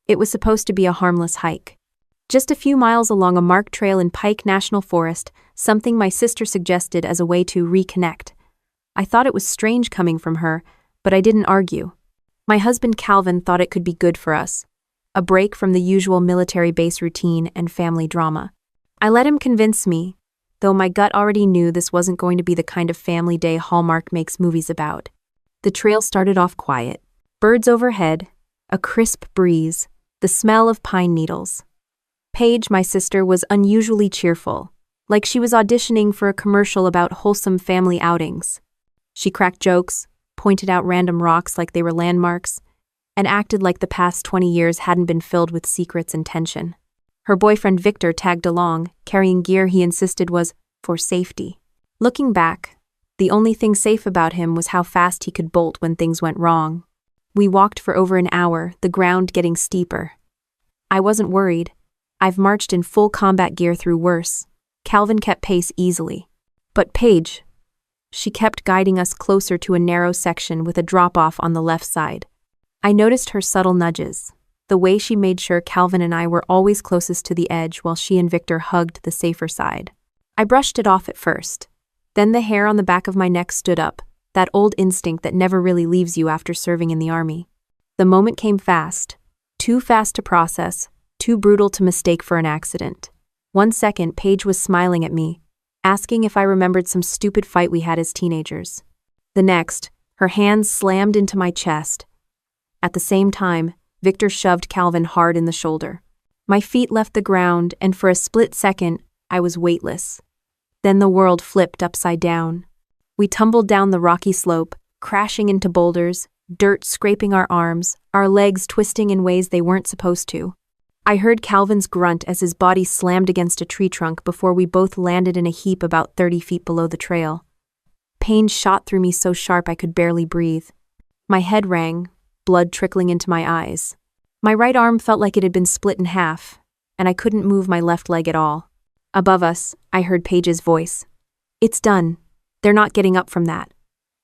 It was supposed to be a harmless hike. Just a few miles along a marked trail in Pike National Forest, something my sister suggested as a way to reconnect. I thought it was strange coming from her, but I didn't argue. My husband Calvin thought it could be good for us. A break from the usual military base routine and family drama. I let him convince me, though my gut already knew this wasn't going to be the kind of family day Hallmark makes movies about. The trail started off quiet. Birds overhead, a crisp breeze, the smell of pine needles. Paige, my sister, was unusually cheerful, like she was auditioning for a commercial about wholesome family outings. She cracked jokes, pointed out random rocks like they were landmarks, and acted like the past 20 years hadn't been filled with secrets and tension. Her boyfriend Victor tagged along, carrying gear he insisted was for safety. Looking back, the only thing safe about him was how fast he could bolt when things went wrong. We walked for over an hour, the ground getting steeper. I wasn't worried. I've marched in full combat gear through worse. Calvin kept pace easily. But Paige, she kept guiding us closer to a narrow section with a drop-off on the left side. I noticed her subtle nudges, the way she made sure Calvin and I were always closest to the edge while she and Victor hugged the safer side. I brushed it off at first. Then the hair on the back of my neck stood up, that old instinct that never really leaves you after serving in the army. The moment came fast, too fast to process, too brutal to mistake for an accident. 1 second, Paige was smiling at me, asking if I remembered some stupid fight we had as teenagers. The next, her hands slammed into my chest. At the same time, Victor shoved Calvin hard in the shoulder. My feet left the ground, and for a split second, I was weightless. Then the world flipped upside down. We tumbled down the rocky slope, crashing into boulders, dirt scraping our arms, our legs twisting in ways they weren't supposed to. I heard Calvin's grunt as his body slammed against a tree trunk before we both landed in a heap about 30 feet below the trail. Pain shot through me so sharp I could barely breathe. My head rang, blood trickling into my eyes. My right arm felt like it had been split in half, and I couldn't move my left leg at all. Above us, I heard Paige's voice. "It's done. They're not getting up from that."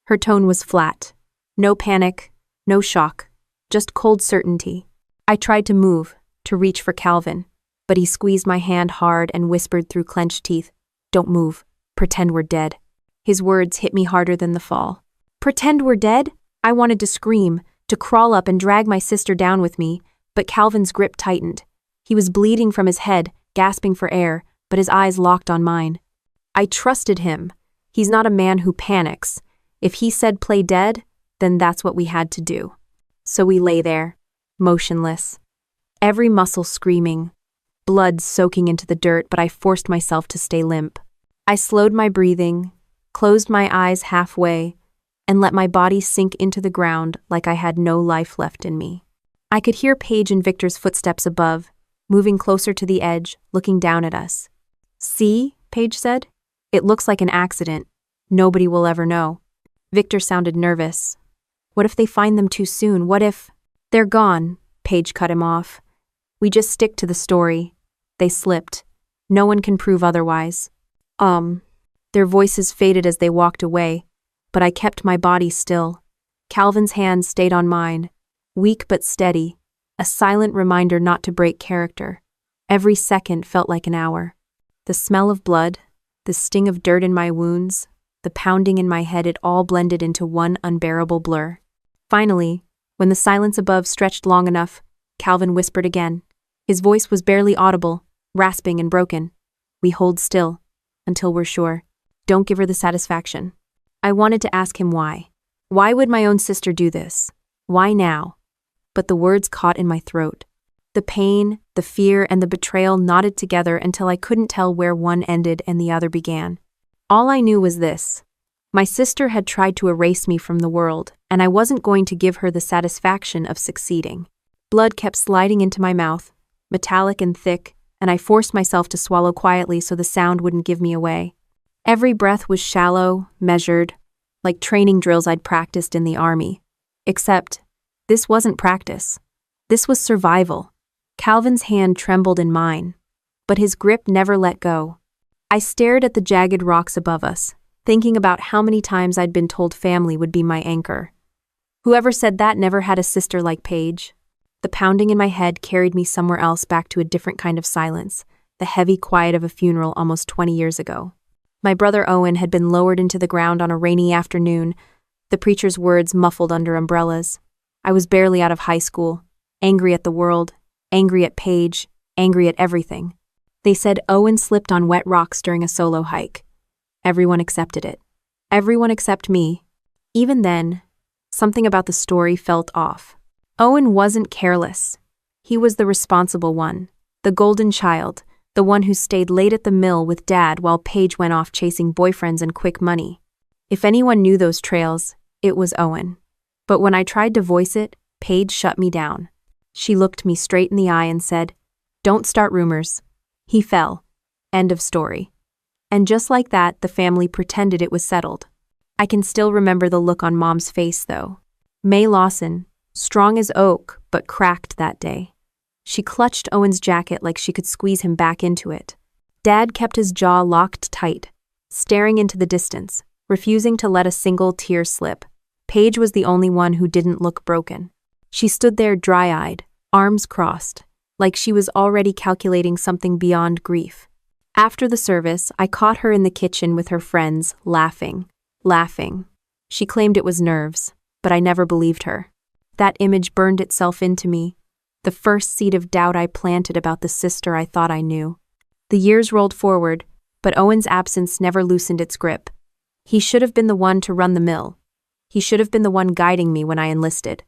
Her tone was flat. No panic, no shock, just cold certainty. I tried to move, to reach for Calvin, but he squeezed my hand hard and whispered through clenched teeth, "Don't move. Pretend we're dead." His words hit me harder than the fall. Pretend we're dead? I wanted to scream, to crawl up and drag my sister down with me, but Calvin's grip tightened. He was bleeding from his head, gasping for air, but his eyes locked on mine. I trusted him. He's not a man who panics. If he said play dead, then that's what we had to do. So we lay there, motionless. Every muscle screaming, blood soaking into the dirt, but I forced myself to stay limp. I slowed my breathing, closed my eyes halfway, and let my body sink into the ground like I had no life left in me. I could hear Paige and Victor's footsteps above, moving closer to the edge, looking down at us. "See," Paige said. "It looks like an accident. Nobody will ever know." Victor sounded nervous. "What if they find them too soon? What if—" "They're gone," Paige cut him off. "We just stick to the story. They slipped. No one can prove otherwise." Their voices faded as they walked away, but I kept my body still. Calvin's hand stayed on mine, weak but steady, a silent reminder not to break character. Every second felt like an hour. The smell of blood, the sting of dirt in my wounds, the pounding in my head, it all blended into one unbearable blur. Finally, when the silence above stretched long enough, Calvin whispered again. His voice was barely audible, rasping and broken. "We hold still, until we're sure. Don't give her the satisfaction." I wanted to ask him why. Why would my own sister do this? Why now? But the words caught in my throat. The pain, the fear, and the betrayal knotted together until I couldn't tell where one ended and the other began. All I knew was this. My sister had tried to erase me from the world, and I wasn't going to give her the satisfaction of succeeding. Blood kept sliding into my mouth, metallic and thick, and I forced myself to swallow quietly so the sound wouldn't give me away. Every breath was shallow, measured, like training drills I'd practiced in the army. Except, this wasn't practice. This was survival. Calvin's hand trembled in mine, but his grip never let go. I stared at the jagged rocks above us, thinking about how many times I'd been told family would be my anchor. Whoever said that never had a sister like Paige. The pounding in my head carried me somewhere else, back to a different kind of silence, the heavy quiet of a funeral almost 20 years ago. My brother Owen had been lowered into the ground on a rainy afternoon, the preacher's words muffled under umbrellas. I was barely out of high school, angry at the world, angry at Paige, angry at everything. They said Owen slipped on wet rocks during a solo hike. Everyone accepted it. Everyone except me. Even then, something about the story felt off. Owen wasn't careless. He was the responsible one, the golden child, the one who stayed late at the mill with Dad while Paige went off chasing boyfriends and quick money. If anyone knew those trails, it was Owen. But when I tried to voice it, Paige shut me down. She looked me straight in the eye and said, "Don't start rumors. He fell. End of story." And just like that, the family pretended it was settled. I can still remember the look on Mom's face, though. May Lawson, strong as oak, but cracked that day. She clutched Owen's jacket like she could squeeze him back into it. Dad kept his jaw locked tight, staring into the distance, refusing to let a single tear slip. Paige was the only one who didn't look broken. She stood there dry-eyed, arms crossed, like she was already calculating something beyond grief. After the service, I caught her in the kitchen with her friends, laughing. She claimed it was nerves, but I never believed her. That image burned itself into me, the first seed of doubt I planted about the sister I thought I knew. The years rolled forward, but Owen's absence never loosened its grip. He should have been the one to run the mill. He should have been the one guiding me when I enlisted.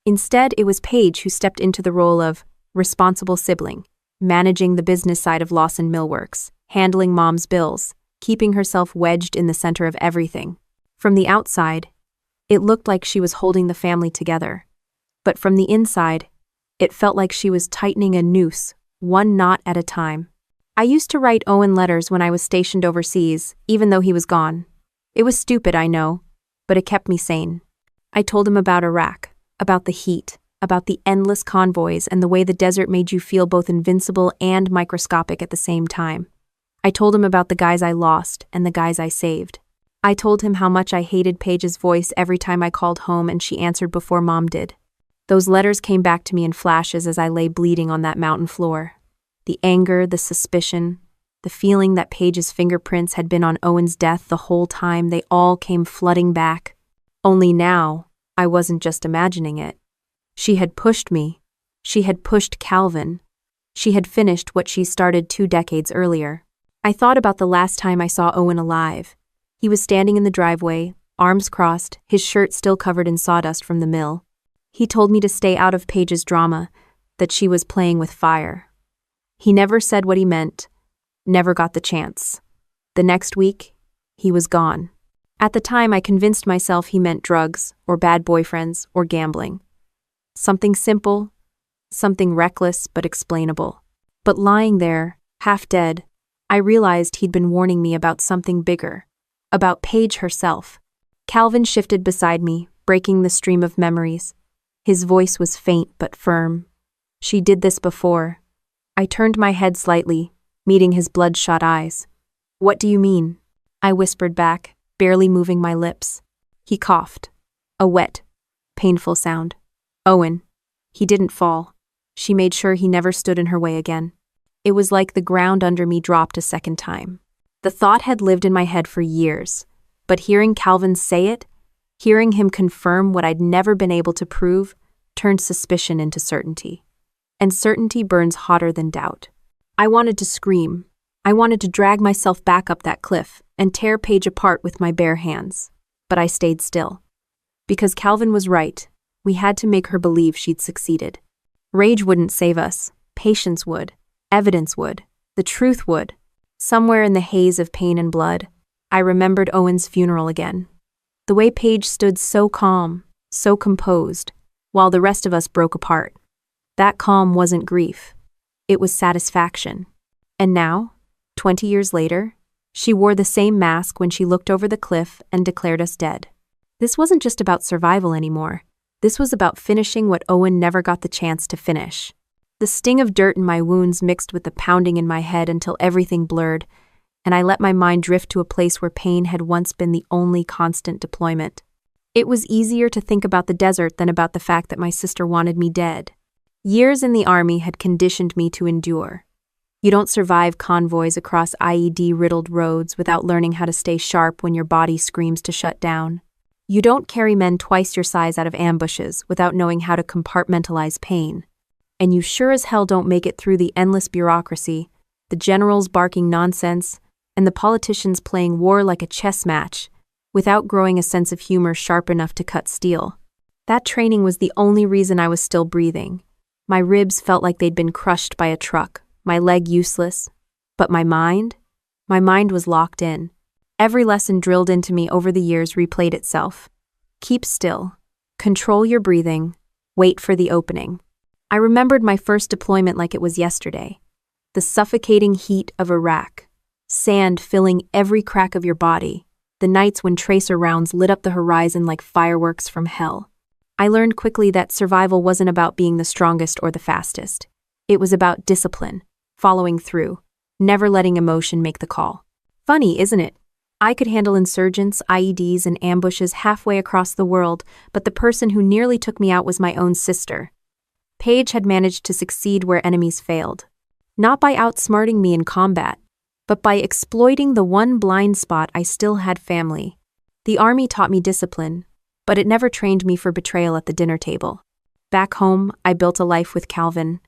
Instead, it was Paige who stepped into the role of responsible sibling, managing the business side of Lawson Millworks, handling Mom's bills, keeping herself wedged in the center of everything. From the outside, it looked like she was holding the family together. But from the inside, it felt like she was tightening a noose, one knot at a time. I used to write Owen letters when I was stationed overseas, even though he was gone. It was stupid, I know, but it kept me sane. I told him about Iraq, about the heat, about the endless convoys and the way the desert made you feel both invincible and microscopic at the same time. I told him about the guys I lost and the guys I saved. I told him how much I hated Paige's voice every time I called home and she answered before Mom did. Those letters came back to me in flashes as I lay bleeding on that mountain floor. The anger, the suspicion, the feeling that Paige's fingerprints had been on Owen's death the whole time, they all came flooding back. Only now, I wasn't just imagining it. She had pushed me. She had pushed Calvin. She had finished what she started 2 decades earlier. I thought about the last time I saw Owen alive. He was standing in the driveway, arms crossed, his shirt still covered in sawdust from the mill. He told me to stay out of Paige's drama, that she was playing with fire. He never said what he meant, never got the chance. The next week, he was gone. At the time, I convinced myself he meant drugs, or bad boyfriends, or gambling. Something simple, something reckless but explainable. But lying there, half dead, I realized he'd been warning me about something bigger, about Paige herself. Calvin shifted beside me, breaking the stream of memories. His voice was faint but firm. "She did this before." I turned my head slightly, meeting his bloodshot eyes. "What do you mean?" I whispered back, barely moving my lips. He coughed. A wet, painful sound. "Owen. He didn't fall. She made sure he never stood in her way again." It was like the ground under me dropped a second time. The thought had lived in my head for years, but hearing Calvin say it, hearing him confirm what I'd never been able to prove, turned suspicion into certainty. And certainty burns hotter than doubt. I wanted to scream. I wanted to drag myself back up that cliff and tear Paige apart with my bare hands. But I stayed still. Because Calvin was right, we had to make her believe she'd succeeded. Rage wouldn't save us. Patience would. Evidence would. The truth would. Somewhere in the haze of pain and blood, I remembered Owen's funeral again. The way Paige stood so calm, so composed, while the rest of us broke apart. That calm wasn't grief. It was satisfaction. And now, 20 years later, she wore the same mask when she looked over the cliff and declared us dead. This wasn't just about survival anymore. This was about finishing what Owen never got the chance to finish. The sting of dirt in my wounds mixed with the pounding in my head until everything blurred, and I let my mind drift to a place where pain had once been the only constant deployment. It was easier to think about the desert than about the fact that my sister wanted me dead. Years in the army had conditioned me to endure. You don't survive convoys across IED-riddled roads without learning how to stay sharp when your body screams to shut down. You don't carry men twice your size out of ambushes without knowing how to compartmentalize pain. And you sure as hell don't make it through the endless bureaucracy, the generals barking nonsense, and the politicians playing war like a chess match, without growing a sense of humor sharp enough to cut steel. That training was the only reason I was still breathing. My ribs felt like they'd been crushed by a truck, my leg useless. But my mind was locked in. Every lesson drilled into me over the years replayed itself. Keep still. Control your breathing. Wait for the opening. I remembered my first deployment like it was yesterday. The suffocating heat of Iraq. Sand filling every crack of your body. The nights when tracer rounds lit up the horizon like fireworks from hell. I learned quickly that survival wasn't about being the strongest or the fastest. It was about discipline, following through, never letting emotion make the call. Funny, isn't it? I could handle insurgents, IEDs, and ambushes halfway across the world, but the person who nearly took me out was my own sister. Paige had managed to succeed where enemies failed. Not by outsmarting me in combat, but by exploiting the one blind spot I still had: family. The army taught me discipline, but it never trained me for betrayal at the dinner table. Back home, I built a life with Calvin.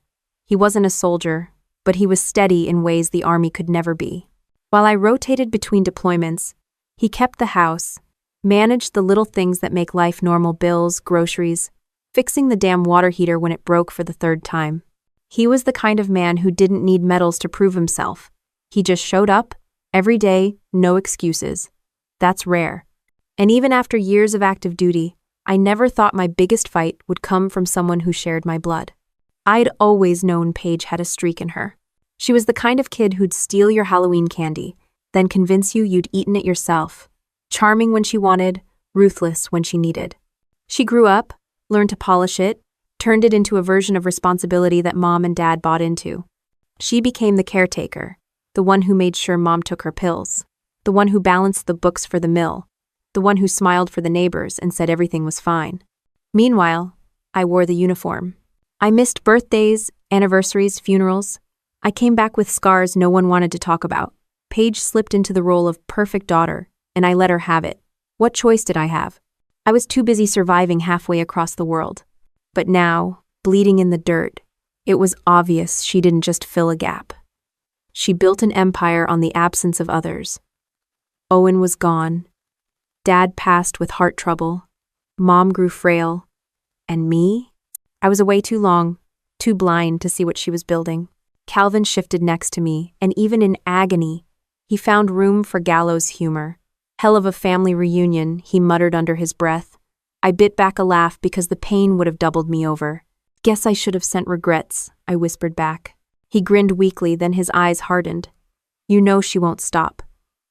He wasn't a soldier, but he was steady in ways the army could never be. While I rotated between deployments, he kept the house, managed the little things that make life normal: bills, groceries, fixing the damn water heater when it broke for the third time. He was the kind of man who didn't need medals to prove himself. He just showed up, every day, no excuses. That's rare. And even after years of active duty, I never thought my biggest fight would come from someone who shared my blood. I'd always known Paige had a streak in her. She was the kind of kid who'd steal your Halloween candy, then convince you you'd eaten it yourself. Charming when she wanted, ruthless when she needed. She grew up, learned to polish it, turned it into a version of responsibility that Mom and Dad bought into. She became the caretaker, the one who made sure Mom took her pills, the one who balanced the books for the mill, the one who smiled for the neighbors and said everything was fine. Meanwhile, I wore the uniform. I missed birthdays, anniversaries, funerals. I came back with scars no one wanted to talk about. Paige slipped into the role of perfect daughter, and I let her have it. What choice did I have? I was too busy surviving halfway across the world. But now, bleeding in the dirt, it was obvious she didn't just fill a gap. She built an empire on the absence of others. Owen was gone. Dad passed with heart trouble. Mom grew frail. And me? I was away too long, too blind to see what she was building. Calvin shifted next to me, and even in agony, he found room for gallows humor. Hell of a family reunion, he muttered under his breath. I bit back a laugh because the pain would have doubled me over. Guess I should have sent regrets, I whispered back. He grinned weakly, then his eyes hardened. You know she won't stop.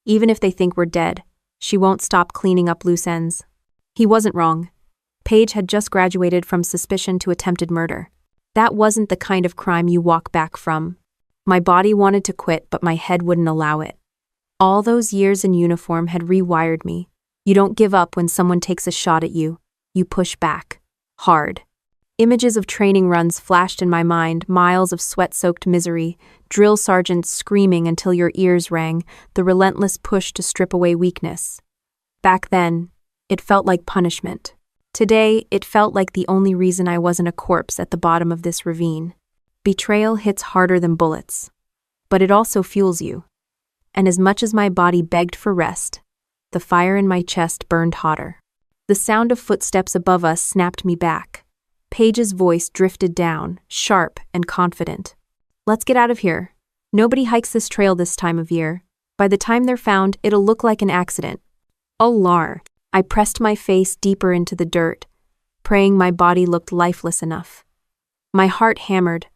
Even if they think we're dead, she won't stop cleaning up loose ends. He wasn't wrong. Paige had just graduated from suspicion to attempted murder. That wasn't the kind of crime you walk back from. My body wanted to quit, but my head wouldn't allow it. All those years in uniform had rewired me. You don't give up when someone takes a shot at you. You push back. Hard. Images of training runs flashed in my mind, miles of sweat-soaked misery, drill sergeants screaming until your ears rang, the relentless push to strip away weakness. Back then, it felt like punishment. Today, it felt like the only reason I wasn't a corpse at the bottom of this ravine. Betrayal hits harder than bullets. But it also fuels you. And as much as my body begged for rest, the fire in my chest burned hotter. The sound of footsteps above us snapped me back. Paige's voice drifted down, sharp and confident. Let's get out of here. Nobody hikes this trail this time of year. By the time they're found, it'll look like an accident. Oh, Lar. I pressed my face deeper into the dirt, praying my body looked lifeless enough. My heart hammered,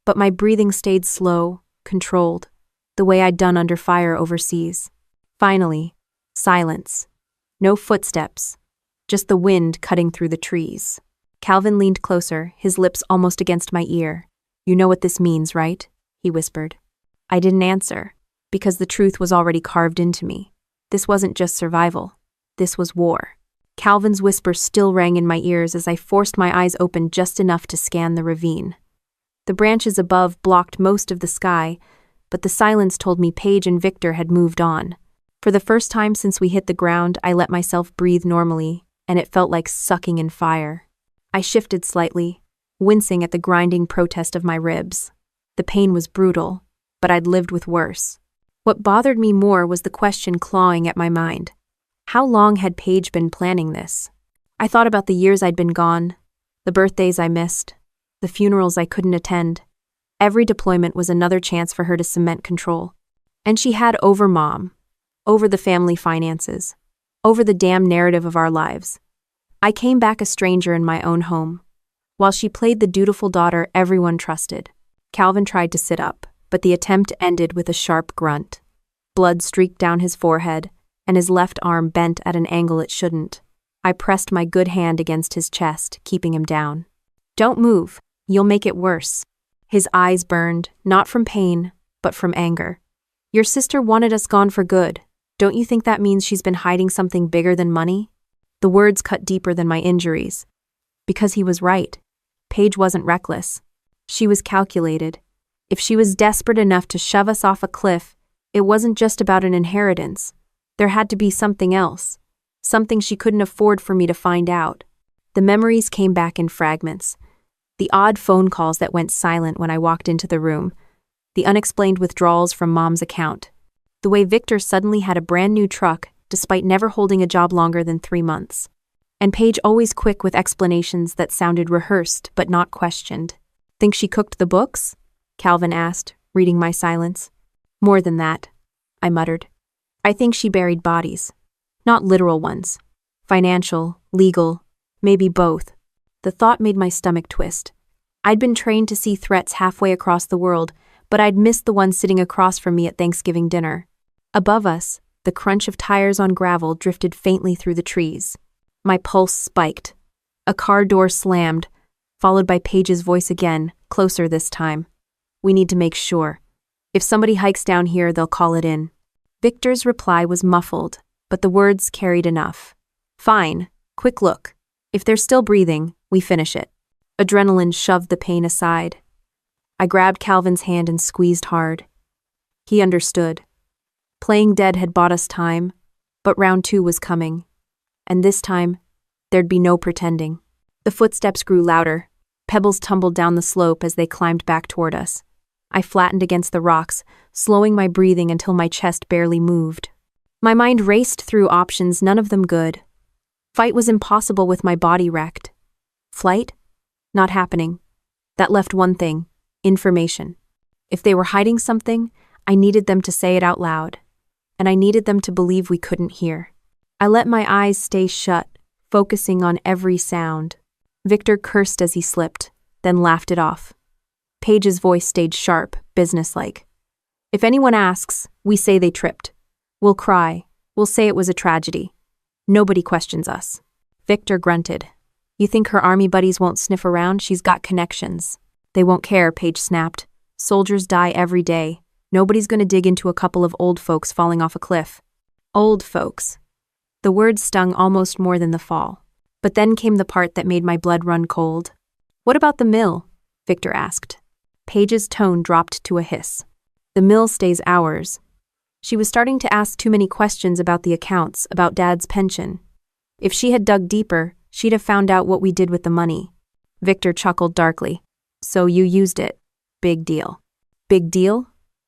but my breathing stayed slow, controlled, the way I'd done under fire overseas. Finally, silence. No footsteps, just the wind cutting through the trees. Calvin leaned closer, his lips almost against my ear. You know what this means, right? He whispered. I didn't answer, because the truth was already carved into me. This wasn't just survival. This was war. Calvin's whisper still rang in my ears as I forced my eyes open just enough to scan the ravine. The branches above blocked most of the sky, but the silence told me Paige and Victor had moved on. For the first time since we hit the ground, I let myself breathe normally, and it felt like sucking in fire. I shifted slightly, wincing at the grinding protest of my ribs. The pain was brutal, but I'd lived with worse. What bothered me more was the question clawing at my mind. How long had Paige been planning this? I thought about the years I'd been gone, the birthdays I missed, the funerals I couldn't attend. Every deployment was another chance for her to cement control. And she had over Mom, over the family finances, over the damn narrative of our lives. I came back a stranger in my own home. While she played the dutiful daughter everyone trusted, Calvin tried to sit up, but the attempt ended with a sharp grunt. Blood streaked down his forehead, and his left arm bent at an angle it shouldn't. I pressed my good hand against his chest, keeping him down. "Don't move, you'll make it worse." His eyes burned, not from pain, but from anger. "Your sister wanted us gone for good. Don't you think that means she's been hiding something bigger than money?" The words cut deeper than my injuries. Because he was right. Paige wasn't reckless. She was calculated. If she was desperate enough to shove us off a cliff, it wasn't just about an inheritance. There had to be something else. Something she couldn't afford for me to find out. The memories came back in fragments. The odd phone calls that went silent when I walked into the room. The unexplained withdrawals from Mom's account. The way Victor suddenly had a brand new truck, despite never holding a job longer than 3 months. And Paige always quick with explanations that sounded rehearsed but not questioned. "Think she cooked the books?" Calvin asked, reading my silence. "More than that," I muttered. "I think she buried bodies. Not literal ones. Financial, legal, maybe both." The thought made my stomach twist. I'd been trained to see threats halfway across the world, but I'd missed the one sitting across from me at Thanksgiving dinner. Above us, the crunch of tires on gravel drifted faintly through the trees. My pulse spiked. A car door slammed, followed by Paige's voice again, closer this time. "We need to make sure. If somebody hikes down here, they'll call it in." Victor's reply was muffled, but the words carried enough. "Fine. Quick look. If they're still breathing, we finish it." Adrenaline shoved the pain aside. I grabbed Calvin's hand and squeezed hard. He understood. Playing dead had bought us time, but round 2 was coming. And this time, there'd be no pretending. The footsteps grew louder. Pebbles tumbled down the slope as they climbed back toward us. I flattened against the rocks, slowing my breathing until my chest barely moved. My mind raced through options, none of them good. Fight was impossible with my body wrecked. Flight? Not happening. That left one thing: information. If they were hiding something, I needed them to say it out loud. And I needed them to believe we couldn't hear. I let my eyes stay shut, focusing on every sound. Victor cursed as he slipped, then laughed it off. Paige's voice stayed sharp, businesslike. "If anyone asks, we say they tripped. We'll cry. We'll say it was a tragedy. Nobody questions us." Victor grunted. "You think her army buddies won't sniff around? She's got connections." "They won't care," Paige snapped. "Soldiers die every day. Nobody's gonna dig into a couple of old folks falling off a cliff." Old folks. The word stung almost more than the fall. But then came the part that made my blood run cold. "What about the mill?" Victor asked. Paige's tone dropped to a hiss. "The mill stays ours." She was starting to ask too many questions about the accounts, about Dad's pension. If she had dug deeper, she'd have found out what we did with the money. Victor chuckled darkly. "So you used it. Big deal." "Big deal?"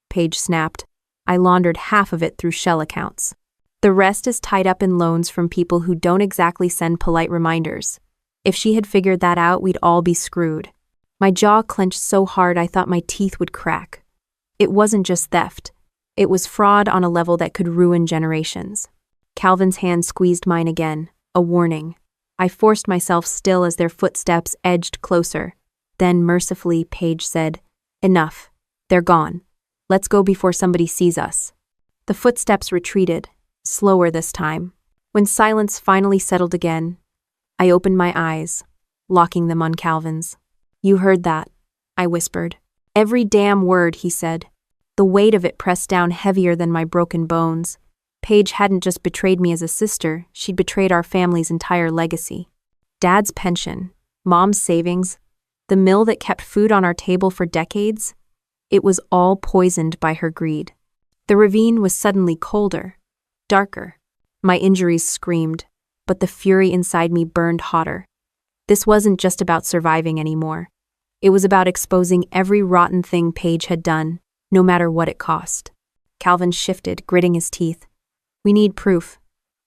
Paige snapped. "I laundered half of it through shell accounts. The rest is tied up in loans from people who don't exactly send polite reminders. If she had figured that out, we'd all be screwed." My jaw clenched so hard I thought my teeth would crack. It wasn't just theft. It was fraud on a level that could ruin generations. Calvin's hand squeezed mine again, a warning. I forced myself still as their footsteps edged closer. Then, mercifully, Paige said, "Enough. They're gone. Let's go before somebody sees us." The footsteps retreated, slower this time. When silence finally settled again, I opened my eyes, locking them on Calvin's. "You heard that," I whispered. "Every damn word," he said. The weight of it pressed down heavier than my broken bones. Paige hadn't just betrayed me as a sister, she'd betrayed our family's entire legacy. Dad's pension, Mom's savings, The mill that kept food on our table for decades? It was all poisoned by her greed. The ravine was suddenly colder, darker. My injuries screamed, but the fury inside me burned hotter. This wasn't just about surviving anymore. It was about exposing every rotten thing Paige had done, no matter what it cost. Calvin shifted, gritting his teeth. We need proof.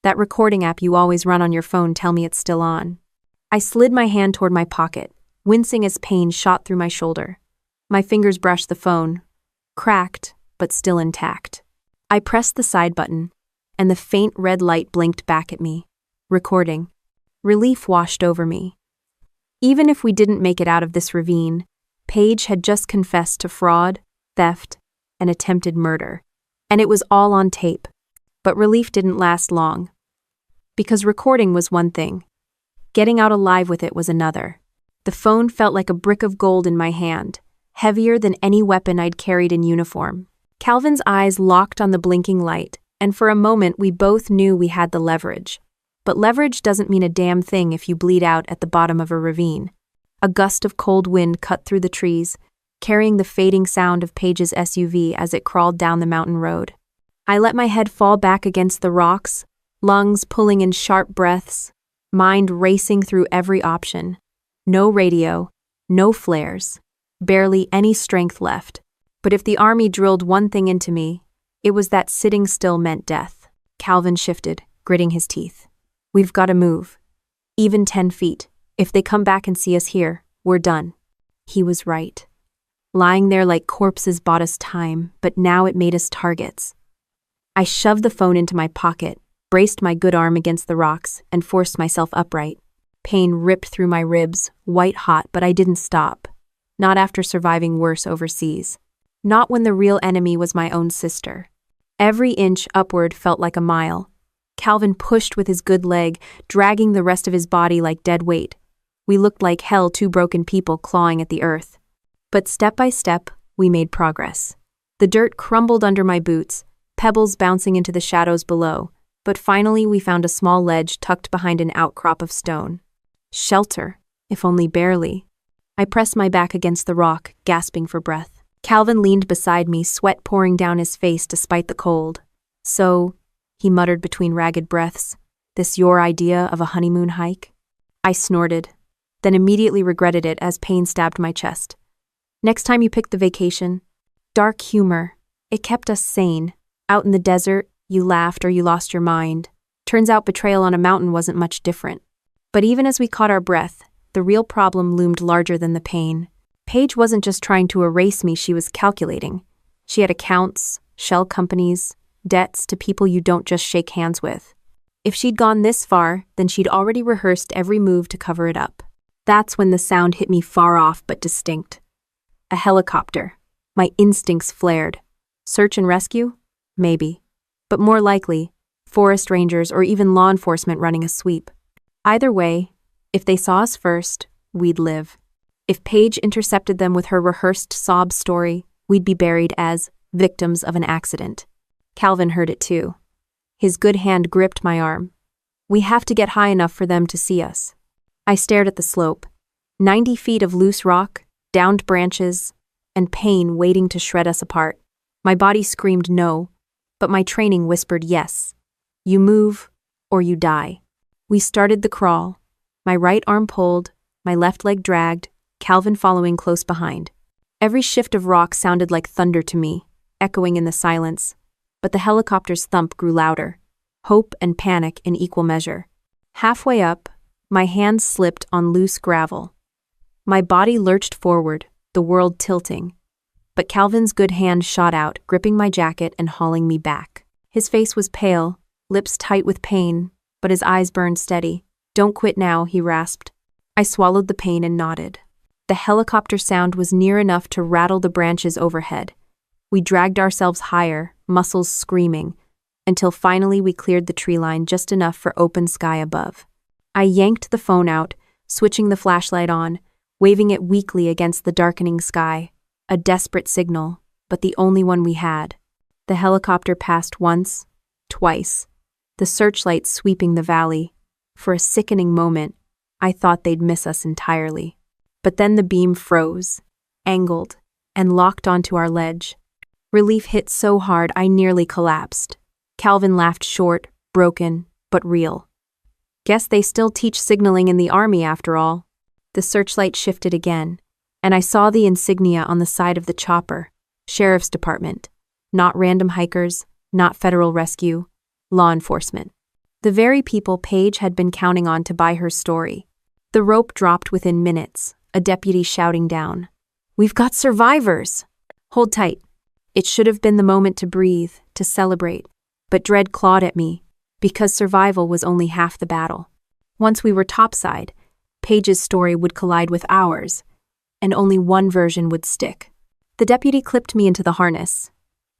That recording app you always run on your phone, tell me it's still on. I slid my hand toward my pocket, wincing as pain shot through my shoulder. My fingers brushed the phone, cracked, but still intact. I pressed the side button, and the faint red light blinked back at me. Recording. Relief washed over me. Even if we didn't make it out of this ravine, Paige had just confessed to fraud, theft, and attempted murder. And it was all on tape. But relief didn't last long. Because recording was one thing. Getting out alive with it was another. The phone felt like a brick of gold in my hand, heavier than any weapon I'd carried in uniform. Calvin's eyes locked on the blinking light, and for a moment we both knew we had the leverage. But leverage doesn't mean a damn thing if you bleed out at the bottom of a ravine. A gust of cold wind cut through the trees, carrying the fading sound of Paige's SUV as it crawled down the mountain road. I let my head fall back against the rocks, lungs pulling in sharp breaths, mind racing through every option. No radio, no flares, barely any strength left. But if the army drilled one thing into me, it was that sitting still meant death. Calvin shifted, gritting his teeth. We've got to move. Even 10 feet. If they come back and see us here, we're done. He was right. Lying there like corpses bought us time, but now it made us targets. I shoved the phone into my pocket, braced my good arm against the rocks, and forced myself upright. Pain ripped through my ribs, white hot, but I didn't stop. Not after surviving worse overseas. Not when the real enemy was my own sister. Every inch upward felt like a mile. Calvin pushed with his good leg, dragging the rest of his body like dead weight. We looked like hell, two broken people clawing at the earth. But step by step, we made progress. The dirt crumbled under my boots, pebbles bouncing into the shadows below, but finally we found a small ledge tucked behind an outcrop of stone. Shelter, if only barely. I pressed my back against the rock, gasping for breath. Calvin leaned beside me, sweat pouring down his face despite the cold. So, he muttered between ragged breaths, this your idea of a honeymoon hike? I snorted, then immediately regretted it as pain stabbed my chest. Next time you picked the vacation, dark humor. It kept us sane. Out in the desert, you laughed or you lost your mind. Turns out betrayal on a mountain wasn't much different. But even as we caught our breath, the real problem loomed larger than the pain. Paige wasn't just trying to erase me, she was calculating. She had accounts, shell companies, debts to people you don't just shake hands with. If she'd gone this far, then she'd already rehearsed every move to cover it up. That's when the sound hit me far off but distinct. A helicopter. My instincts flared. Search and rescue? Maybe. But more likely, forest rangers or even law enforcement running a sweep. Either way, if they saw us first, we'd live. If Paige intercepted them with her rehearsed sob story, we'd be buried as victims of an accident. Calvin heard it too. His good hand gripped my arm. We have to get high enough for them to see us. I stared at the slope. 90 feet of loose rock, downed branches, and pain waiting to shred us apart. My body screamed no, but my training whispered yes. You move, or you die. We started the crawl. My right arm pulled, my left leg dragged, Calvin following close behind. Every shift of rock sounded like thunder to me, echoing in the silence. But the helicopter's thump grew louder, hope and panic in equal measure. Halfway up, my hands slipped on loose gravel. My body lurched forward, the world tilting. But Calvin's good hand shot out, gripping my jacket and hauling me back. His face was pale, lips tight with pain, but his eyes burned steady. Don't quit now, he rasped. I swallowed the pain and nodded. The helicopter sound was near enough to rattle the branches overhead. We dragged ourselves higher, muscles screaming, until finally we cleared the tree line just enough for open sky above. I yanked the phone out, switching the flashlight on, waving it weakly against the darkening sky. A desperate signal, but the only one we had. The helicopter passed once, twice, the searchlight sweeping the valley. For a sickening moment, I thought they'd miss us entirely. But then the beam froze, angled, and locked onto our ledge. Relief hit so hard I nearly collapsed. Calvin laughed short, broken, but real. Guess they still teach signaling in the army after all. The searchlight shifted again, and I saw the insignia on the side of the chopper. Sheriff's Department. Not random hikers, not federal rescue, law enforcement. The very people Paige had been counting on to buy her story. The rope dropped within minutes, a deputy shouting down, "We've got survivors!" Hold tight. It should have been the moment to breathe, to celebrate. But dread clawed at me, because survival was only half the battle. Once we were topside, Paige's story would collide with ours, and only one version would stick. The deputy clipped me into the harness,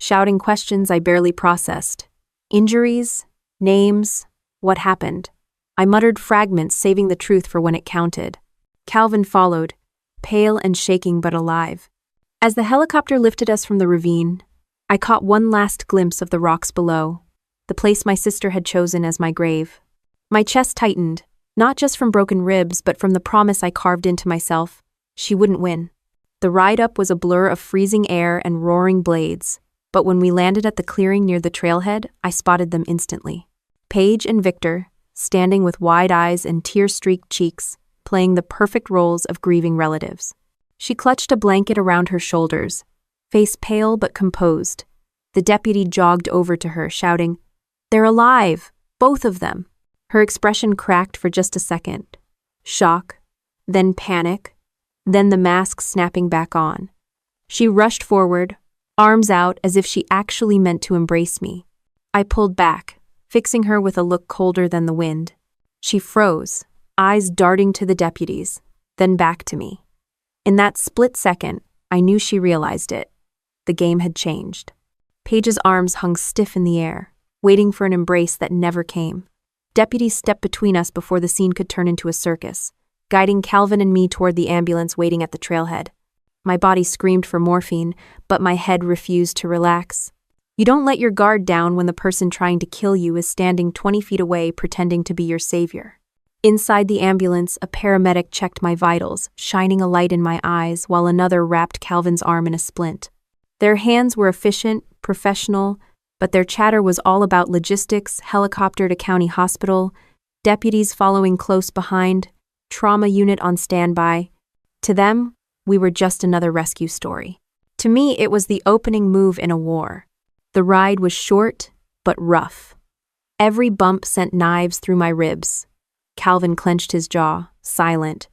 shouting questions I barely processed. Injuries? Names? What happened? I muttered fragments, saving the truth for when it counted. Calvin followed, pale and shaking but alive. As the helicopter lifted us from the ravine, I caught one last glimpse of the rocks below, the place my sister had chosen as my grave. My chest tightened, not just from broken ribs but from the promise I carved into myself. She wouldn't win. The ride up was a blur of freezing air and roaring blades, but when we landed at the clearing near the trailhead, I spotted them instantly. Paige and Victor, standing with wide eyes and tear-streaked cheeks, playing the perfect roles of grieving relatives. She clutched a blanket around her shoulders, face pale but composed. The deputy jogged over to her, shouting, "They're alive! Both of them!" Her expression cracked for just a second. Shock, then panic, then the mask snapping back on. She rushed forward, arms out as if she actually meant to embrace me. I pulled back, fixing her with a look colder than the wind. She froze, eyes darting to the deputies, then back to me. In that split second, I knew she realized it. The game had changed. Paige's arms hung stiff in the air, waiting for an embrace that never came. Deputies stepped between us before the scene could turn into a circus, guiding Calvin and me toward the ambulance waiting at the trailhead. My body screamed for morphine, but my head refused to relax. You don't let your guard down when the person trying to kill you is standing 20 feet away pretending to be your savior. Inside the ambulance, a paramedic checked my vitals, shining a light in my eyes while another wrapped Calvin's arm in a splint. Their hands were efficient, professional, but their chatter was all about logistics, helicopter to county hospital, deputies following close behind, trauma unit on standby. To them, we were just another rescue story. To me, it was the opening move in a war. The ride was short, but rough. Every bump sent knives through my ribs. Calvin clenched his jaw, silent,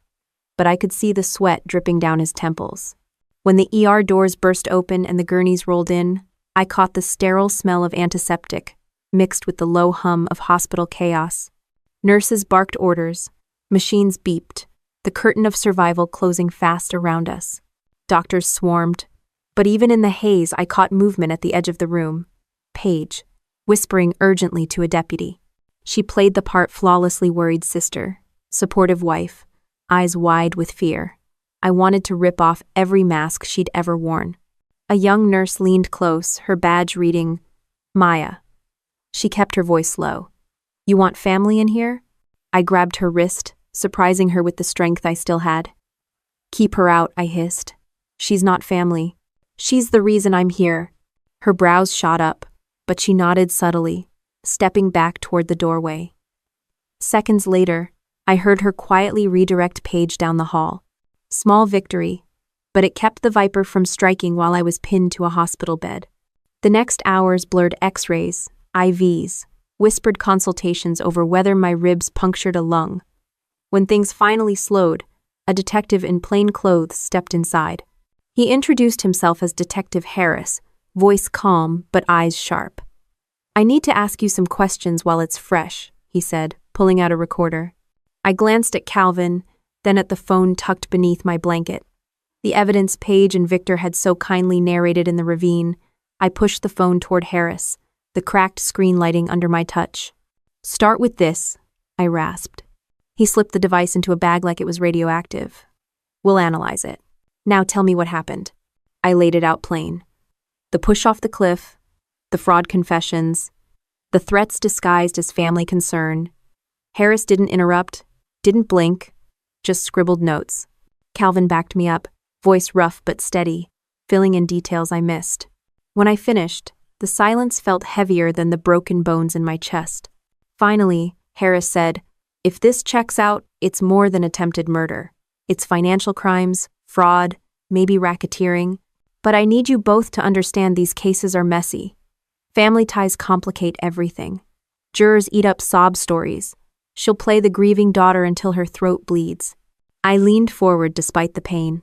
but I could see the sweat dripping down his temples. When the ER doors burst open and the gurneys rolled in, I caught the sterile smell of antiseptic, mixed with the low hum of hospital chaos. Nurses barked orders, machines beeped, the curtain of survival closing fast around us. Doctors swarmed, but even in the haze I caught movement at the edge of the room. Paige, whispering urgently to a deputy. She played the part flawlessly worried sister, supportive wife, eyes wide with fear. I wanted to rip off every mask she'd ever worn. A young nurse leaned close, her badge reading, Maya. She kept her voice low. "You want family in here?" I grabbed her wrist, surprising her with the strength I still had. "Keep her out," I hissed. "She's not family. She's the reason I'm here." Her brows shot up, but she nodded subtly, stepping back toward the doorway. Seconds later, I heard her quietly redirect Paige down the hall. Small victory, but it kept the Viper from striking while I was pinned to a hospital bed. The next hours blurred X-rays, IVs, whispered consultations over whether my ribs punctured a lung. When things finally slowed, a detective in plain clothes stepped inside. He introduced himself as Detective Harris, voice calm but eyes sharp. "I need to ask you some questions while it's fresh," he said, pulling out a recorder. I glanced at Calvin, then at the phone tucked beneath my blanket. The evidence Paige and Victor had so kindly narrated in the ravine. I pushed the phone toward Harris, the cracked screen lighting under my touch. "Start with this," I rasped. He slipped the device into a bag like it was radioactive. "We'll analyze it. Now tell me what happened." I laid it out plain. The push off the cliff, the fraud confessions, the threats disguised as family concern. Harris didn't interrupt, didn't blink, just scribbled notes. Calvin backed me up, voice rough but steady, filling in details I missed. When I finished, the silence felt heavier than the broken bones in my chest. Finally, Harris said, "If this checks out, it's more than attempted murder. It's financial crimes, fraud, maybe racketeering. But I need you both to understand these cases are messy. Family ties complicate everything. Jurors eat up sob stories. She'll play the grieving daughter until her throat bleeds." I leaned forward despite the pain,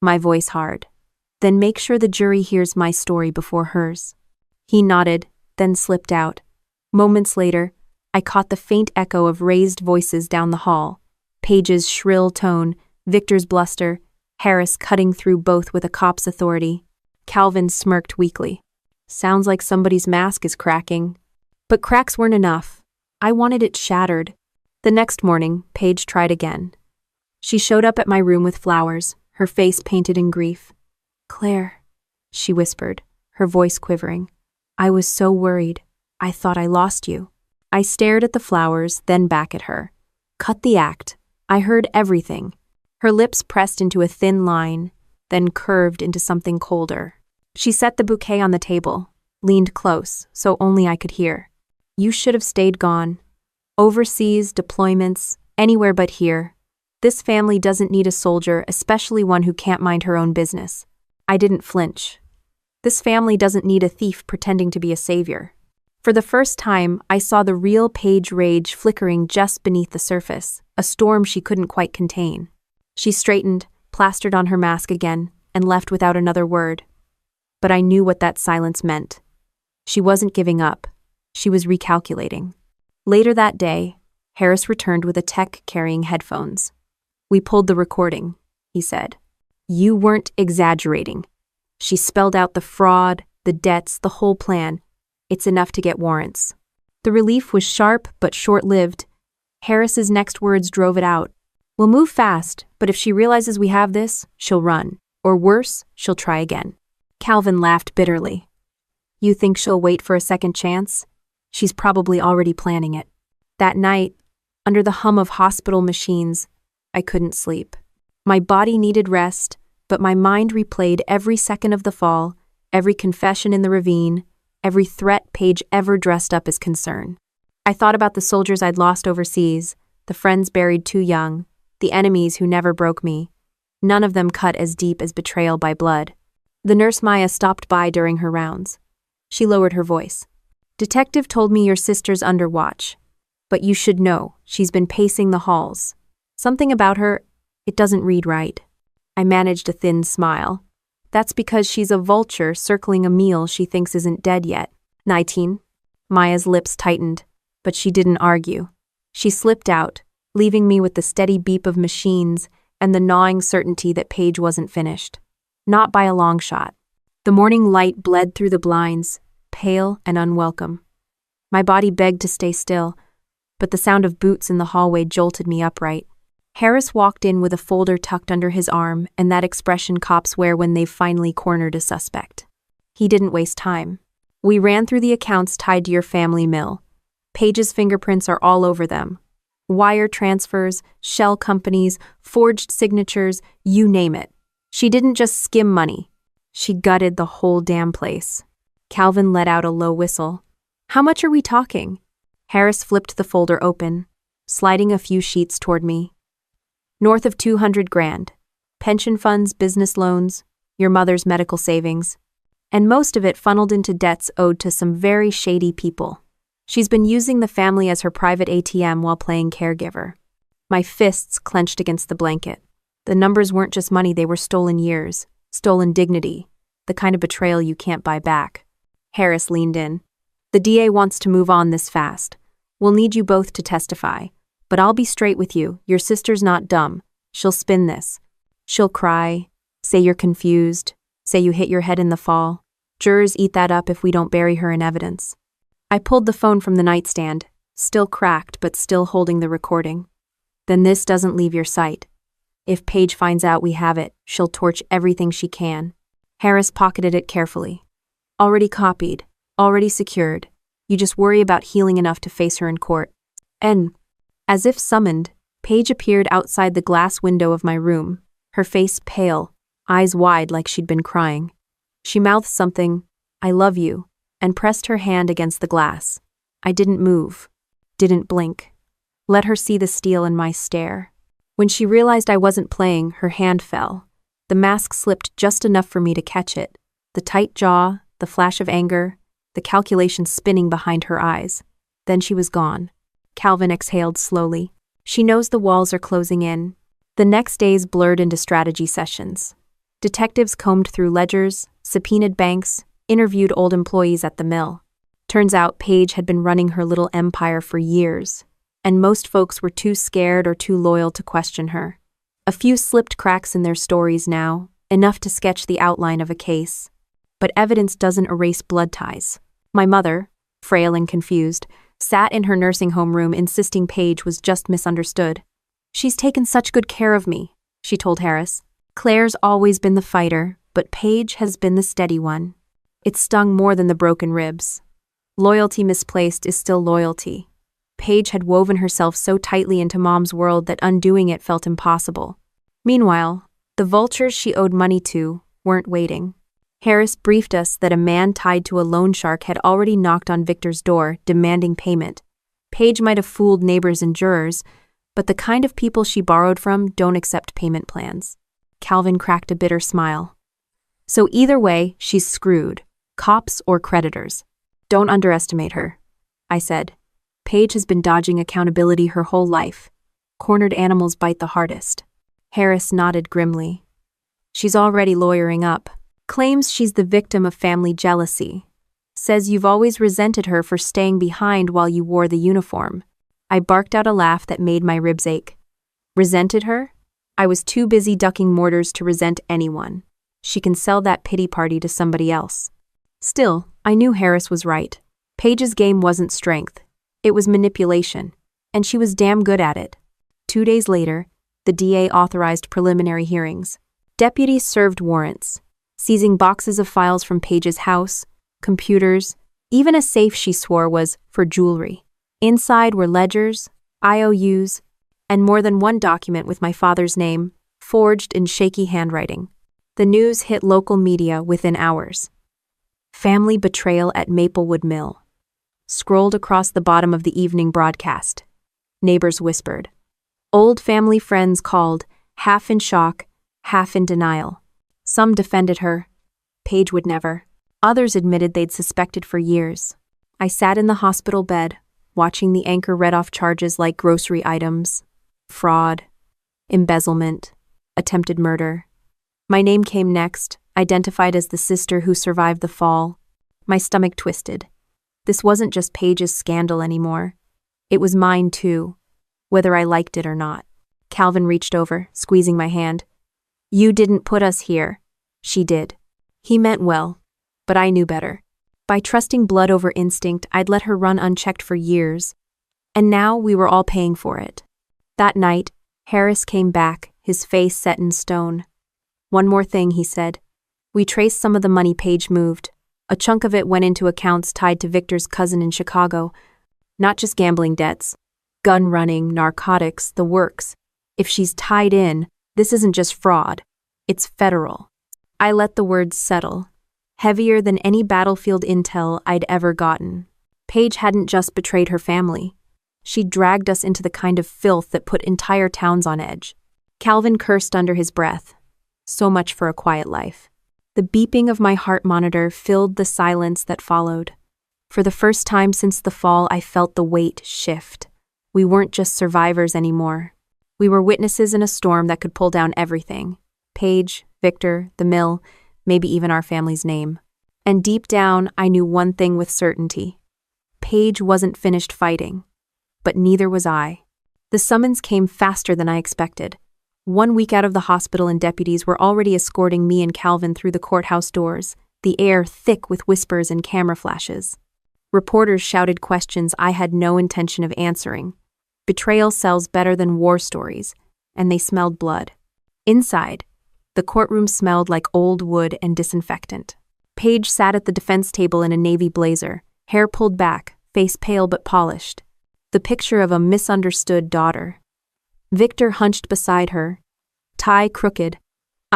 my voice hard. "Then make sure the jury hears my story before hers." He nodded, then slipped out. Moments later, I caught the faint echo of raised voices down the hall. Paige's shrill tone, Victor's bluster, Harris cutting through both with a cop's authority. Calvin smirked weakly. "Sounds like somebody's mask is cracking." But cracks weren't enough. I wanted it shattered. The next morning, Paige tried again. She showed up at my room with flowers, her face painted in grief. "Claire," she whispered, her voice quivering. "I was so worried. I thought I lost you." I stared at the flowers, then back at her. Cut the act. I heard everything. Her lips pressed into a thin line, then curved into something colder. She set the bouquet on the table, leaned close, so only I could hear. "You should have stayed gone. Overseas, deployments, anywhere but here. This family doesn't need a soldier, especially one who can't mind her own business." I didn't flinch. This family doesn't need a thief pretending to be a savior. For the first time, I saw the real Paige rage flickering just beneath the surface, a storm she couldn't quite contain. She straightened, plastered on her mask again, and left without another word. But I knew what that silence meant. She wasn't giving up. She was recalculating. Later that day, Harris returned with a tech carrying headphones. "We pulled the recording," he said. "You weren't exaggerating." She spelled out the fraud, the debts, the whole plan. "It's enough to get warrants." The relief was sharp but short-lived. Harris's next words drove it out. "We'll move fast, but if she realizes we have this, she'll run. Or worse, she'll try again." Calvin laughed bitterly. "You think she'll wait for a second chance? She's probably already planning it." That night, under the hum of hospital machines, I couldn't sleep. My body needed rest, but my mind replayed every second of the fall, every confession in the ravine, every threat Paige ever dressed up as concern. I thought about the soldiers I'd lost overseas, the friends buried too young, the enemies who never broke me. None of them cut as deep as betrayal by blood. The nurse Maya stopped by during her rounds. She lowered her voice. "Detective told me your sister's under watch. But you should know, she's been pacing the halls. Something about her, it doesn't read right." I managed a thin smile. "That's because she's a vulture circling a meal she thinks isn't dead yet." 19. Maya's lips tightened, but she didn't argue. She slipped out, leaving me with the steady beep of machines and the gnawing certainty that Paige wasn't finished. Not by a long shot. The morning light bled through the blinds, pale and unwelcome. My body begged to stay still, but the sound of boots in the hallway jolted me upright. Harris walked in with a folder tucked under his arm and that expression cops wear when they've finally cornered a suspect. He didn't waste time. "We ran through the accounts tied to your family mill. Paige's fingerprints are all over them. Wire transfers, shell companies, forged signatures, you name it. She didn't just skim money. She gutted the whole damn place." Calvin let out a low whistle. "How much are we talking?" Harris flipped the folder open, sliding a few sheets toward me. "North of 200 grand. Pension funds, business loans, your mother's medical savings. And most of it funneled into debts owed to some very shady people. She's been using the family as her private ATM while playing caregiver." My fists clenched against the blanket. The numbers weren't just money, they were stolen years, stolen dignity, the kind of betrayal you can't buy back. Harris leaned in. "The DA wants to move on this fast. We'll need you both to testify. But I'll be straight with you, your sister's not dumb. She'll spin this. She'll cry, say you're confused, say you hit your head in the fall. Jurors eat that up if we don't bury her in evidence." I pulled the phone from the nightstand, still cracked but still holding the recording. "Then this doesn't leave your sight. If Paige finds out we have it, she'll torch everything she can." Harris pocketed it carefully. "Already copied, already secured. You just worry about healing enough to face her in court." And, as if summoned, Paige appeared outside the glass window of my room, her face pale, eyes wide like she'd been crying. She mouthed something, "I love you," and pressed her hand against the glass. I didn't move, didn't blink. Let her see the steel in my stare. When she realized I wasn't playing, her hand fell. The mask slipped just enough for me to catch it. The tight jaw, the flash of anger, the calculation spinning behind her eyes. Then she was gone. Calvin exhaled slowly. She knows the walls are closing in. The next days blurred into strategy sessions. Detectives combed through ledgers, subpoenaed banks, interviewed old employees at the mill. Turns out Paige had been running her little empire for years, and most folks were too scared or too loyal to question her. A few slipped cracks in their stories now, enough to sketch the outline of a case. But evidence doesn't erase blood ties. My mother, frail and confused, sat in her nursing home room insisting Paige was just misunderstood. "She's taken such good care of me," she told Harris. "Claire's always been the fighter, but Paige has been the steady one." It stung more than the broken ribs. Loyalty misplaced is still loyalty. Paige had woven herself so tightly into Mom's world that undoing it felt impossible. Meanwhile, the vultures she owed money to weren't waiting. Harris briefed us that a man tied to a loan shark had already knocked on Victor's door, demanding payment. Paige might have fooled neighbors and jurors, but the kind of people she borrowed from don't accept payment plans. Calvin cracked a bitter smile. "So either way, she's screwed, cops or creditors. Don't underestimate her," I said. "Paige has been dodging accountability her whole life. Cornered animals bite the hardest." Harris nodded grimly. "She's already lawyering up. Claims she's the victim of family jealousy. Says you've always resented her for staying behind while you wore the uniform." I barked out a laugh that made my ribs ache. Resented her? I was too busy ducking mortars to resent anyone. She can sell that pity party to somebody else. Still, I knew Harris was right. Paige's game wasn't strength. It was manipulation, and she was damn good at it. 2 days later, the DA authorized preliminary hearings. Deputies served warrants, seizing boxes of files from Paige's house, computers, even a safe she swore was for jewelry. Inside were ledgers, IOUs, and more than one document with my father's name, forged in shaky handwriting. The news hit local media within hours. "Family betrayal at Maplewood Mill," scrolled across the bottom of the evening broadcast. Neighbors whispered. Old family friends called, half in shock, half in denial. Some defended her. Paige would never. Others admitted they'd suspected for years. I sat in the hospital bed, watching the anchor read off charges like grocery items, fraud, embezzlement, attempted murder. My name came next, identified as the sister who survived the fall. My stomach twisted. This wasn't just Paige's scandal anymore. It was mine too, whether I liked it or not. Calvin reached over, squeezing my hand. "You didn't put us here." She did. He meant well, but I knew better. By trusting blood over instinct, I'd let her run unchecked for years. And now we were all paying for it. That night, Harris came back, his face set in stone. "One more thing," he said. "We traced some of the money Paige moved. A chunk of it went into accounts tied to Victor's cousin in Chicago. Not just gambling debts. Gun running, narcotics, the works. If she's tied in, this isn't just fraud. It's federal." I let the words settle. Heavier than any battlefield intel I'd ever gotten. Paige hadn't just betrayed her family. She'd dragged us into the kind of filth that put entire towns on edge. Calvin cursed under his breath. So much for a quiet life. The beeping of my heart monitor filled the silence that followed. For the first time since the fall, I felt the weight shift. We weren't just survivors anymore. We were witnesses in a storm that could pull down everything. Paige, Victor, the mill, maybe even our family's name. And deep down, I knew one thing with certainty. Paige wasn't finished fighting. But neither was I. The summons came faster than I expected. 1 week out of the hospital and deputies were already escorting me and Calvin through the courthouse doors, the air thick with whispers and camera flashes. Reporters shouted questions I had no intention of answering. Betrayal sells better than war stories, and they smelled blood. Inside, the courtroom smelled like old wood and disinfectant. Paige sat at the defense table in a navy blazer, hair pulled back, face pale but polished. The picture of a misunderstood daughter. Victor hunched beside her, tie crooked,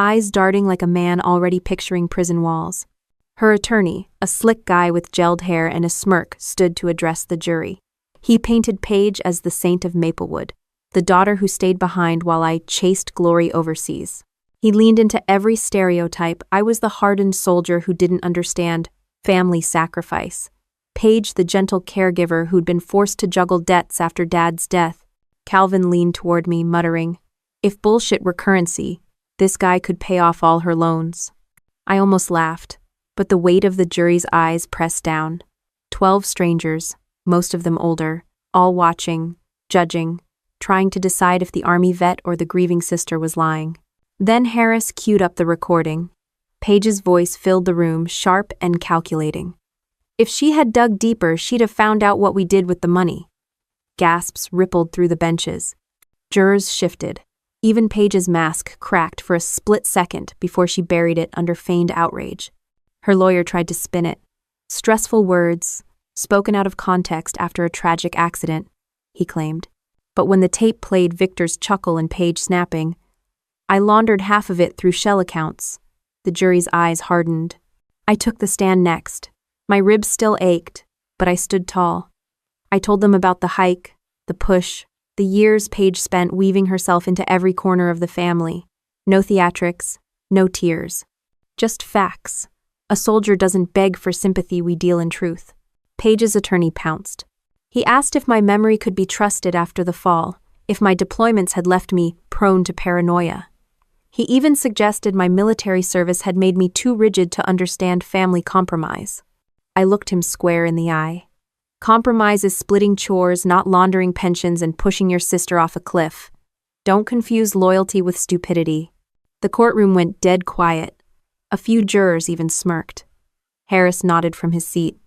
eyes darting like a man already picturing prison walls. Her attorney, a slick guy with gelled hair and a smirk, stood to address the jury. He painted Paige as the saint of Maplewood, the daughter who stayed behind while I chased glory overseas. He leaned into every stereotype. I was the hardened soldier who didn't understand family sacrifice. Paige, the gentle caregiver who'd been forced to juggle debts after Dad's death. Calvin leaned toward me, muttering, "If bullshit were currency, this guy could pay off all her loans." I almost laughed, but the weight of the jury's eyes pressed down. 12 strangers, most of them older, all watching, judging, trying to decide if the army vet or the grieving sister was lying. Then Harris queued up the recording. Paige's voice filled the room, sharp and calculating. "If she had dug deeper, she'd have found out what we did with the money." Gasps rippled through the benches. Jurors shifted. Even Paige's mask cracked for a split second before she buried it under feigned outrage. Her lawyer tried to spin it. Stressful words, spoken out of context after a tragic accident, he claimed. But when the tape played Victor's chuckle and Paige snapping, I laundered half of it through shell accounts. The jury's eyes hardened. I took the stand next. My ribs still ached, but I stood tall. I told them about the hike, the push, the years Paige spent weaving herself into every corner of the family. No theatrics, no tears. Just facts. A soldier doesn't beg for sympathy, we deal in truth. Paige's attorney pounced. He asked if my memory could be trusted after the fall, if my deployments had left me prone to paranoia. He even suggested my military service had made me too rigid to understand family compromise. I looked him square in the eye. Compromise is splitting chores, not laundering pensions and pushing your sister off a cliff. Don't confuse loyalty with stupidity. The courtroom went dead quiet. A few jurors even smirked. Harris nodded from his seat.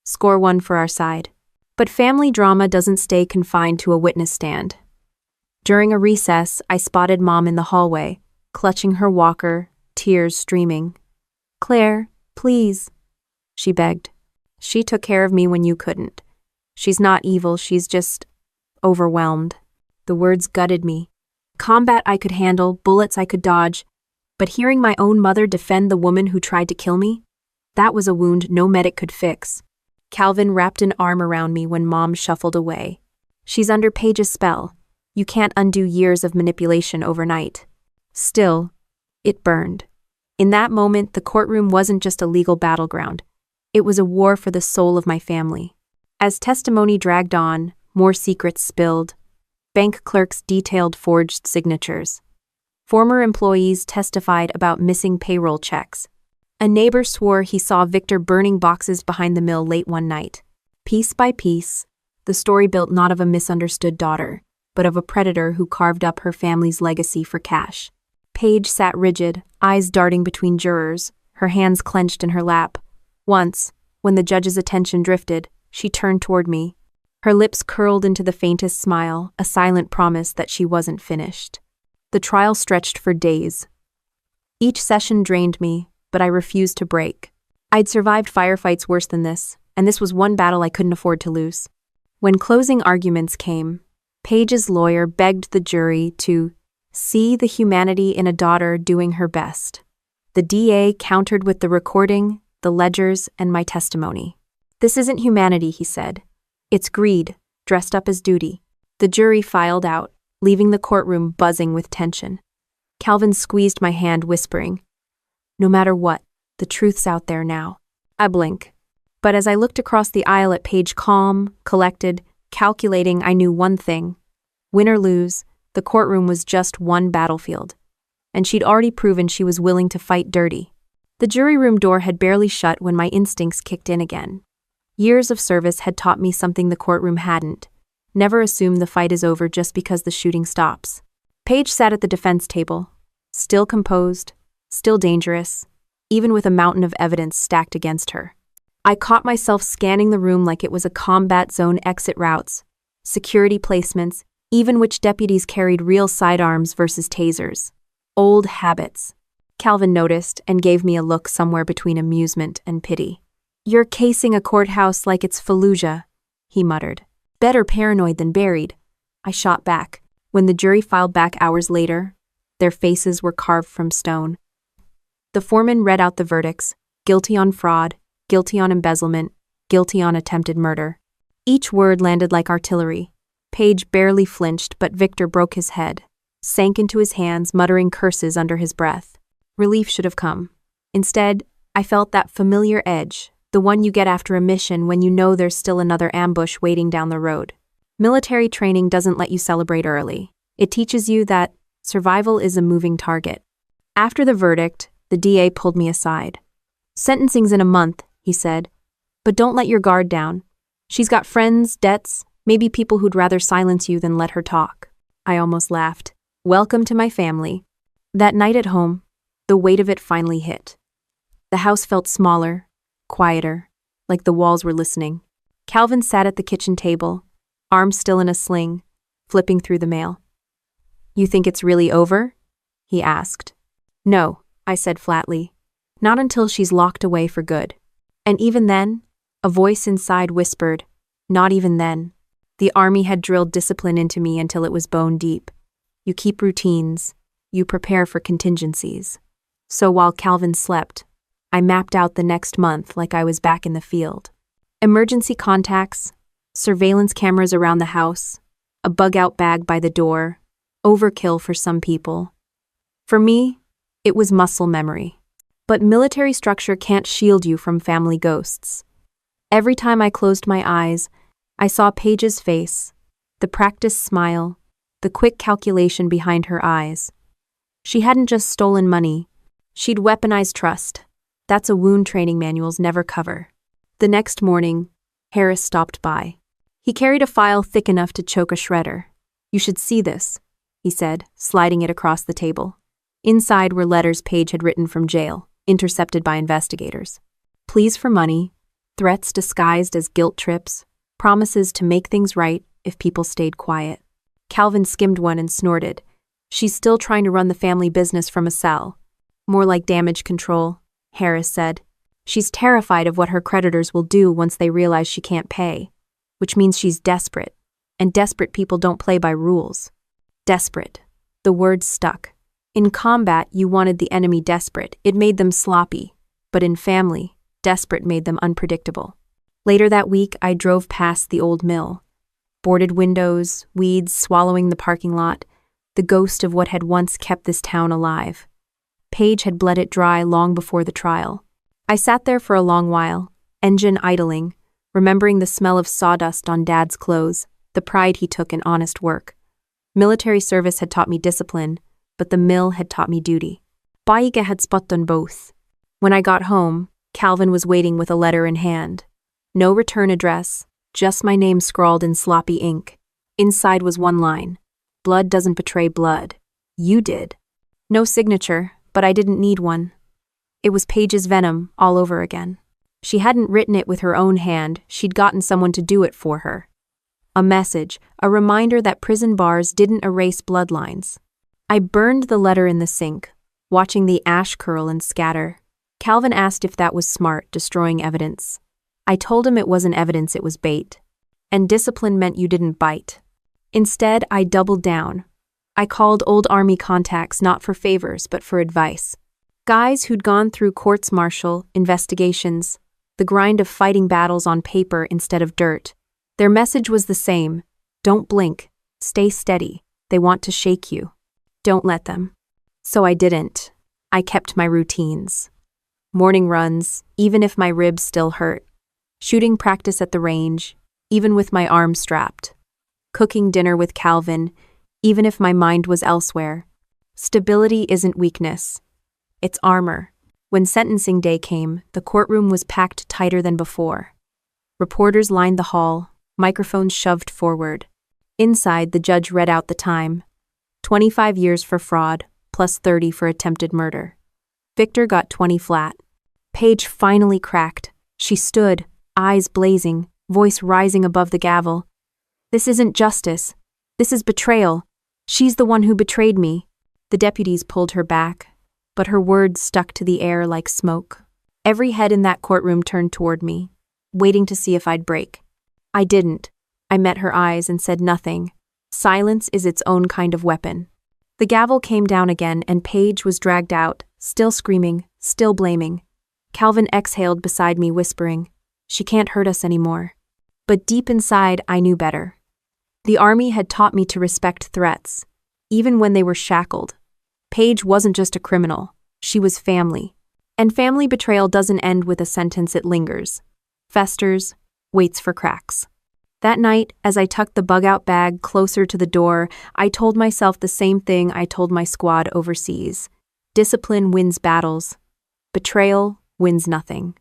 Score 1 for our side. But family drama doesn't stay confined to a witness stand. During a recess, I spotted Mom in the hallway, clutching her walker, tears streaming. "Claire, please," she begged. "She took care of me when you couldn't. She's not evil, she's just overwhelmed." The words gutted me. Combat I could handle, bullets I could dodge, but hearing my own mother defend the woman who tried to kill me, that was a wound no medic could fix. Calvin wrapped an arm around me when Mom shuffled away. "She's under Paige's spell. You can't undo years of manipulation overnight." Still, it burned. In that moment, the courtroom wasn't just a legal battleground. It was a war for the soul of my family. As testimony dragged on, more secrets spilled. Bank clerks detailed forged signatures. Former employees testified about missing payroll checks. A neighbor swore he saw Victor burning boxes behind the mill late one night. Piece by piece, the story built not of a misunderstood daughter, but of a predator who carved up her family's legacy for cash. Paige sat rigid, eyes darting between jurors, her hands clenched in her lap. Once, when the judge's attention drifted, she turned toward me. Her lips curled into the faintest smile, a silent promise that she wasn't finished. The trial stretched for days. Each session drained me, but I refused to break. I'd survived firefights worse than this, and this was one battle I couldn't afford to lose. When closing arguments came, Paige's lawyer begged the jury to see the humanity in a daughter doing her best. The DA countered with the recording, the ledgers, and my testimony. "This isn't humanity," he said. "It's greed, dressed up as duty." The jury filed out, leaving the courtroom buzzing with tension. Calvin squeezed my hand, whispering, "No matter what, the truth's out there now." I blink. But as I looked across the aisle at Paige, calm, collected, calculating, I knew one thing. Win or lose, the courtroom was just one battlefield. And she'd already proven she was willing to fight dirty. The jury room door had barely shut when my instincts kicked in again. Years of service had taught me something the courtroom hadn't. Never assume the fight is over just because the shooting stops. Paige sat at the defense table, still composed, still dangerous, even with a mountain of evidence stacked against her. I caught myself scanning the room like it was a combat zone, exit routes, security placements, even which deputies carried real sidearms versus tasers. Old habits. Calvin noticed and gave me a look somewhere between amusement and pity. "You're casing a courthouse like it's Fallujah," he muttered. "Better paranoid than buried." I shot back. When the jury filed back hours later, Their faces were carved from stone. The foreman read out the verdicts: guilty on fraud, guilty on embezzlement, guilty on attempted murder. Each word landed like artillery. Page barely flinched, but Victor broke his head, sank into his hands, muttering curses under his breath. Relief should have come. Instead, I felt that familiar edge, the one you get after a mission when you know there's still another ambush waiting down the road. Military training doesn't let you celebrate early. It teaches you that survival is a moving target. After the verdict, the DA pulled me aside. "Sentencing's in a month," he said, "but don't let your guard down. She's got friends, debts, maybe people who'd rather silence you than let her talk." I almost laughed. Welcome to my family. That night at home, the weight of it finally hit. The house felt smaller, quieter, like the walls were listening. Calvin sat at the kitchen table, arms still in a sling, flipping through the mail. "You think it's really over?" he asked. "No," I said flatly. "Not until she's locked away for good." And even then, a voice inside whispered, "Not even then." The army had drilled discipline into me until it was bone deep. You keep routines, you prepare for contingencies. So while Calvin slept, I mapped out the next month like I was back in the field. Emergency contacts, surveillance cameras around the house, a bug-out bag by the door, overkill for some people. For me, it was muscle memory. But military structure can't shield you from family ghosts. Every time I closed my eyes, I saw Paige's face, the practiced smile, the quick calculation behind her eyes. She hadn't just stolen money, she'd weaponized trust. That's a wound training manuals never cover. The next morning, Harris stopped by. He carried a file thick enough to choke a shredder. "You should see this," he said, sliding it across the table. Inside were letters Paige had written from jail, intercepted by investigators. Pleas for money, threats disguised as guilt trips, promises to make things right if people stayed quiet. Calvin skimmed one and snorted. "She's still trying to run the family business from a cell." "More like damage control," Harris said. "She's terrified of what her creditors will do once they realize she can't pay, which means she's desperate, and desperate people don't play by rules." Desperate. The word stuck. In combat, you wanted the enemy desperate. It made them sloppy. But in family, desperate made them unpredictable. Later that week, I drove past the old mill. Boarded windows, weeds swallowing the parking lot, the ghost of what had once kept this town alive. Paige had bled it dry long before the trial. I sat there for a long while, engine idling, remembering the smell of sawdust on Dad's clothes, the pride he took in honest work. Military service had taught me discipline, but the mill had taught me duty. Baiga had spot on both. When I got home, Calvin was waiting with a letter in hand. No return address, just my name scrawled in sloppy ink. Inside was one line: "Blood doesn't betray blood. You did." No signature, but I didn't need one. It was Paige's venom all over again. She hadn't written it with her own hand, she'd gotten someone to do it for her. A message, a reminder that prison bars didn't erase bloodlines. I burned the letter in the sink, watching the ash curl and scatter. Calvin asked if that was smart, destroying evidence. I told him it wasn't evidence, it was bait. And discipline meant you didn't bite. Instead, I doubled down. I called old army contacts not for favors, but for advice. Guys who'd gone through courts-martial, investigations, the grind of fighting battles on paper instead of dirt. Their message was the same: don't blink, stay steady, they want to shake you. Don't let them. So I didn't. I kept my routines. Morning runs, even if my ribs still hurt. Shooting practice at the range, even with my arms strapped. Cooking dinner with Calvin, even if my mind was elsewhere. Stability isn't weakness. It's armor. When sentencing day came, the courtroom was packed tighter than before. Reporters lined the hall, microphones shoved forward. Inside, the judge read out the time. 25 years for fraud, plus 30 for attempted murder. Victor got 20 flat. Paige finally cracked. She stood, eyes blazing, voice rising above the gavel. "This isn't justice. This is betrayal. She's the one who betrayed me." The deputies pulled her back, but her words stuck to the air like smoke. Every head in that courtroom turned toward me, waiting to see if I'd break. I didn't. I met her eyes and said nothing. Silence is its own kind of weapon. The gavel came down again and Paige was dragged out, still screaming, still blaming. Calvin exhaled beside me, whispering, "She can't hurt us anymore." But deep inside, I knew better. The army had taught me to respect threats, even when they were shackled. Paige wasn't just a criminal, she was family. And family betrayal doesn't end with a sentence, it lingers, festers, waits for cracks. That night, as I tucked the bug-out bag closer to the door, I told myself the same thing I told my squad overseas. Discipline wins battles. Betrayal wins nothing.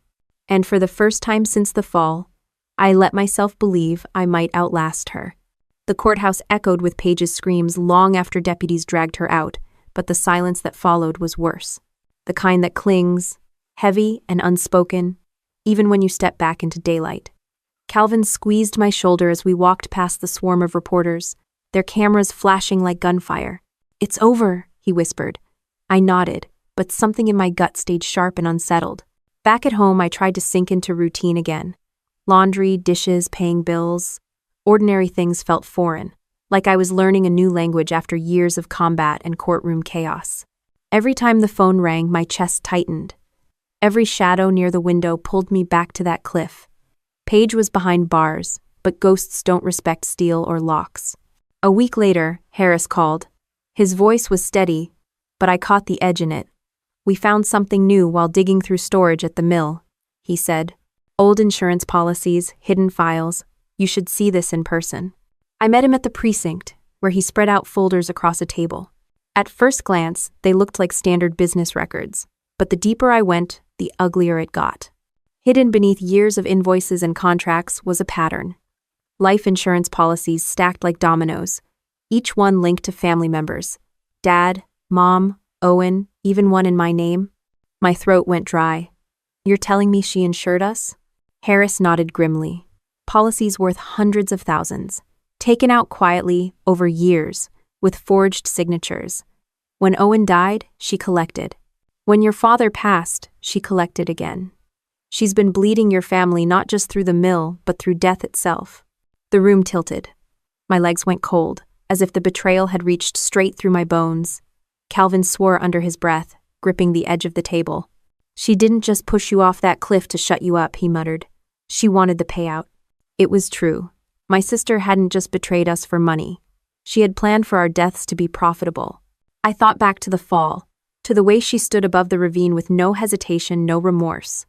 And for the first time since the fall, I let myself believe I might outlast her. The courthouse echoed with Paige's screams long after deputies dragged her out, but the silence that followed was worse. The kind that clings, heavy and unspoken, even when you step back into daylight. Calvin squeezed my shoulder as we walked past the swarm of reporters, their cameras flashing like gunfire. "It's over," he whispered. I nodded, but something in my gut stayed sharp and unsettled. Back at home, I tried to sink into routine again. Laundry, dishes, paying bills. Ordinary things felt foreign, like I was learning a new language after years of combat and courtroom chaos. Every time the phone rang, my chest tightened. Every shadow near the window pulled me back to that cliff. Paige was behind bars, but ghosts don't respect steel or locks. A week later, Harris called. His voice was steady, but I caught the edge in it. "We found something new while digging through storage at the mill," he said. "Old insurance policies, hidden files. You should see this in person." I met him at the precinct, where he spread out folders across a table. At first glance, they looked like standard business records, but the deeper I went, the uglier it got. Hidden beneath years of invoices and contracts was a pattern. Life insurance policies stacked like dominoes, each one linked to family members. Dad, Mom, Owen, even one in my name. My throat went dry. "You're telling me she insured us?" Harris nodded grimly. Policies worth hundreds of thousands, taken out quietly over years, with forged signatures. When Owen died, she collected. When your father passed, she collected again. She's been bleeding your family not just through the mill, but through death itself. The room tilted. My legs went cold, as if the betrayal had reached straight through my bones. Calvin swore under his breath, gripping the edge of the table. "She didn't just push you off that cliff to shut you up," he muttered. "She wanted the payout." It was true. My sister hadn't just betrayed us for money. She had planned for our deaths to be profitable. I thought back to the fall, to the way she stood above the ravine with no hesitation, no remorse.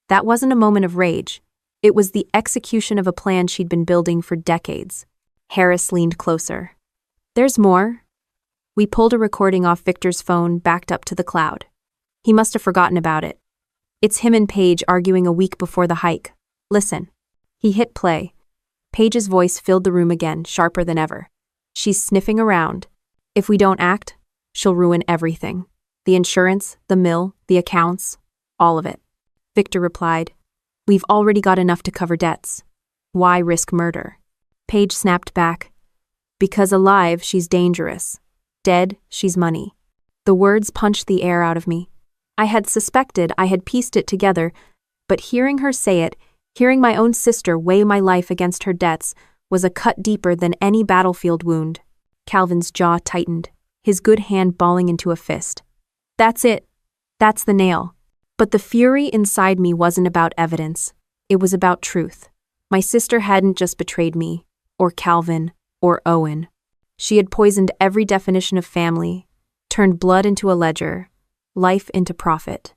That wasn't a moment of rage. It was the execution of a plan she'd been building for decades. Harris leaned closer. "There's more." We pulled a recording off Victor's phone, backed up to the cloud. He must have forgotten about it. It's him and Paige arguing a week before the hike. Listen. He hit play. Paige's voice filled the room again, sharper than ever. "She's sniffing around. If we don't act, she'll ruin everything. The insurance, the mill, the accounts, all of it." Victor replied, "We've already got enough to cover debts. Why risk murder?" Paige snapped back, "Because alive, she's dangerous. Dead, she's money." The words punched the air out of me. I had suspected, I had pieced it together, but hearing her say it, hearing my own sister weigh my life against her debts, was a cut deeper than any battlefield wound. Calvin's jaw tightened, his good hand balling into a fist. "That's it. That's the nail." But the fury inside me wasn't about evidence. It was about truth. My sister hadn't just betrayed me, or Calvin, or Owen. She had poisoned every definition of family, turned blood into a ledger, life into profit.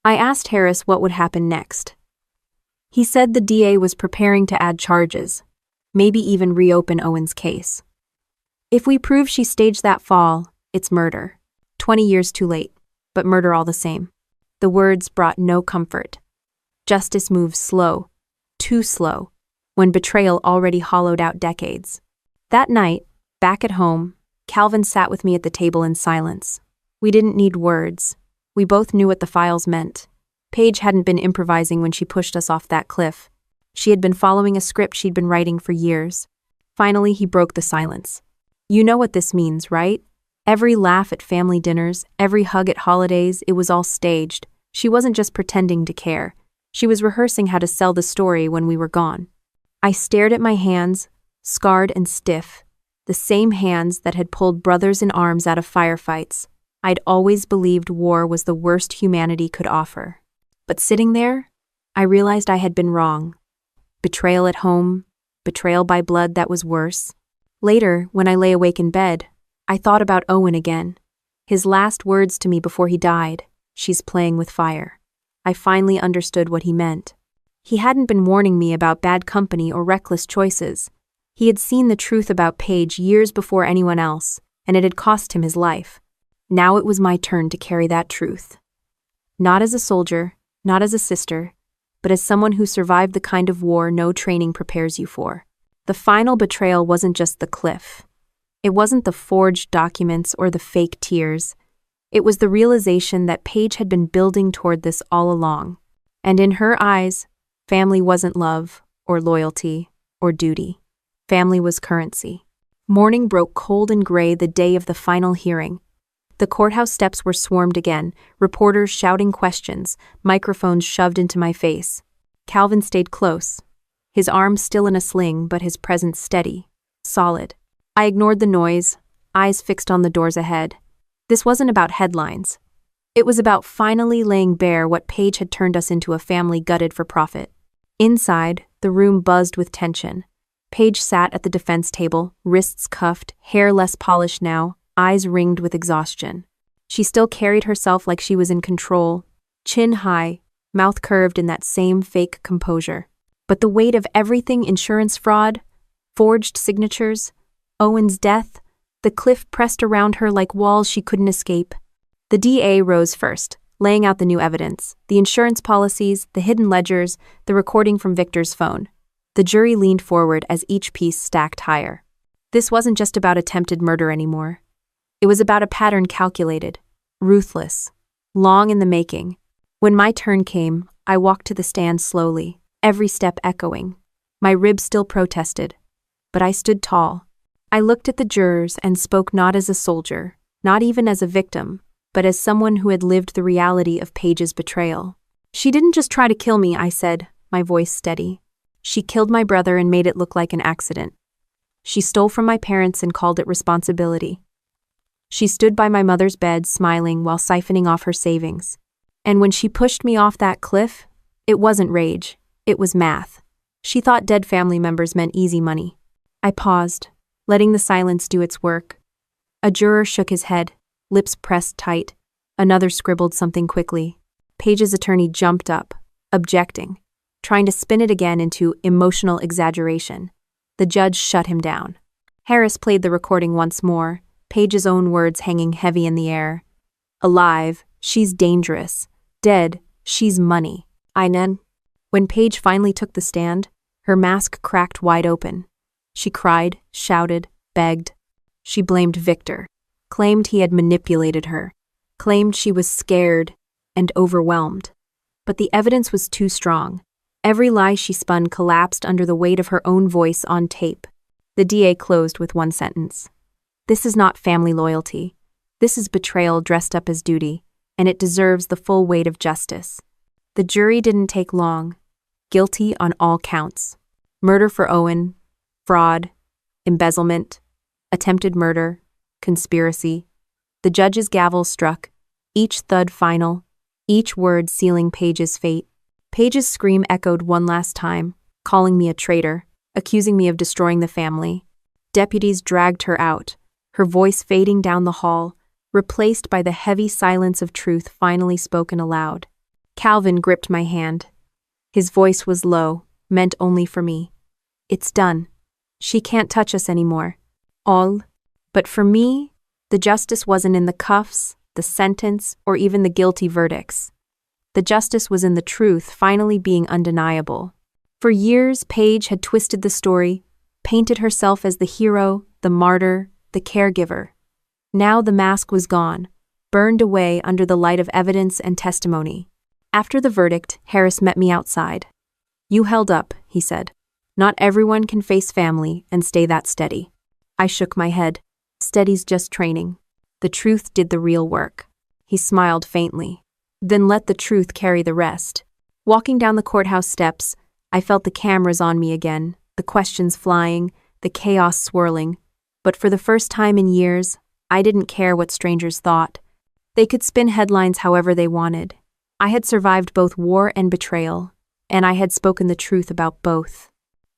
I asked Harris what would happen next. He said the DA was preparing to add charges, maybe even reopen Owen's case. "If we prove she staged that fall, it's murder. 20 years too late, but murder all the same." The words brought no comfort. Justice moves slow, too slow, when betrayal already hollowed out decades. That night, back at home, Calvin sat with me at the table in silence. We didn't need words. We both knew what the files meant. Paige hadn't been improvising when she pushed us off that cliff. She had been following a script she'd been writing for years. Finally, he broke the silence. "You know what this means, right? Every laugh at family dinners, every hug at holidays, it was all staged. She wasn't just pretending to care. She was rehearsing how to sell the story when we were gone." I stared at my hands, scarred and stiff. The same hands that had pulled brothers in arms out of firefights. I'd always believed war was the worst humanity could offer. But sitting there, I realized I had been wrong. Betrayal at home, betrayal by blood that was worse. Later, when I lay awake in bed, I thought about Owen again. His last words to me before he died, "She's playing with fire." I finally understood what he meant. He hadn't been warning me about bad company or reckless choices. He had seen the truth about Paige years before anyone else, and it had cost him his life. Now it was my turn to carry that truth. Not as a soldier, not as a sister, but as someone who survived the kind of war no training prepares you for. The final betrayal wasn't just the cliff. It wasn't the forged documents or the fake tears. It was the realization that Paige had been building toward this all along. And in her eyes, family wasn't love, or loyalty, or duty. Family was currency. Morning broke cold and gray the day of the final hearing. The courthouse steps were swarmed again, reporters shouting questions, microphones shoved into my face. Calvin stayed close, his arm still in a sling but his presence steady, solid. I ignored the noise, eyes fixed on the doors ahead. This wasn't about headlines. It was about finally laying bare what Paige had turned us into, a family gutted for profit. Inside, the room buzzed with tension. Paige sat at the defense table, wrists cuffed, hair less polished now, eyes ringed with exhaustion. She still carried herself like she was in control, chin high, mouth curved in that same fake composure. But the weight of everything, insurance fraud, forged signatures, Owen's death, the cliff pressed around her like walls she couldn't escape. The DA rose first, laying out the new evidence, the insurance policies, the hidden ledgers, the recording from Victor's phone. The jury leaned forward as each piece stacked higher. This wasn't just about attempted murder anymore. It was about a pattern calculated, ruthless, long in the making. When my turn came, I walked to the stand slowly, every step echoing. My ribs still protested, but I stood tall. I looked at the jurors and spoke not as a soldier, not even as a victim, but as someone who had lived the reality of Paige's betrayal. "She didn't just try to kill me," I said, my voice steady. "She killed my brother and made it look like an accident. She stole from my parents and called it responsibility. She stood by my mother's bed smiling while siphoning off her savings. And when she pushed me off that cliff, it wasn't rage, it was math. She thought dead family members meant easy money." I paused, letting the silence do its work. A juror shook his head, lips pressed tight. Another scribbled something quickly. Paige's attorney jumped up, objecting, trying to spin it again into emotional exaggeration. The judge shut him down. Harris played the recording once more, Paige's own words hanging heavy in the air. "Alive, she's dangerous. Dead, she's money. Einen." When Paige finally took the stand, her mask cracked wide open. She cried, shouted, begged. She blamed Victor, claimed he had manipulated her, claimed she was scared and overwhelmed. But the evidence was too strong. Every lie she spun collapsed under the weight of her own voice on tape. The DA closed with one sentence. "This is not family loyalty. This is betrayal dressed up as duty, and it deserves the full weight of justice." The jury didn't take long. Guilty on all counts. Murder for Owen, fraud, embezzlement, attempted murder, conspiracy. The judge's gavel struck, each thud final, each word sealing Paige's fate. Paige's scream echoed one last time, calling me a traitor, accusing me of destroying the family. Deputies dragged her out, her voice fading down the hall, replaced by the heavy silence of truth finally spoken aloud. Calvin gripped my hand. His voice was low, meant only for me. "It's done. She can't touch us anymore. All." But for me, the justice wasn't in the cuffs, the sentence, or even the guilty verdicts. The justice was in the truth finally being undeniable. For years, Paige had twisted the story, painted herself as the hero, the martyr, the caregiver. Now the mask was gone, burned away under the light of evidence and testimony. After the verdict, Harris met me outside. "You held up," he said. "Not everyone can face family and stay that steady." I shook my head. "Steady's just training. The truth did the real work." He smiled faintly. "Then let the truth carry the rest." Walking down the courthouse steps, I felt the cameras on me again, the questions flying, the chaos swirling. But for the first time in years, I didn't care what strangers thought. They could spin headlines however they wanted. I had survived both war and betrayal, and I had spoken the truth about both.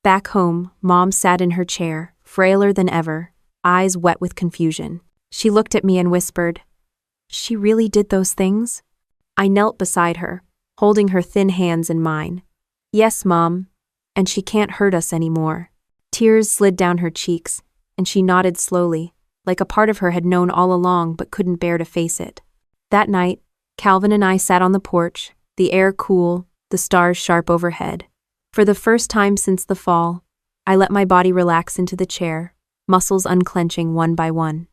Back home, Mom sat in her chair, frailer than ever, eyes wet with confusion. She looked at me and whispered, "She really did those things?" I knelt beside her, holding her thin hands in mine. "Yes, Mom, and she can't hurt us anymore." Tears slid down her cheeks, and she nodded slowly, like a part of her had known all along but couldn't bear to face it. That night, Calvin and I sat on the porch, the air cool, the stars sharp overhead. For the first time since the fall, I let my body relax into the chair, muscles unclenching one by one.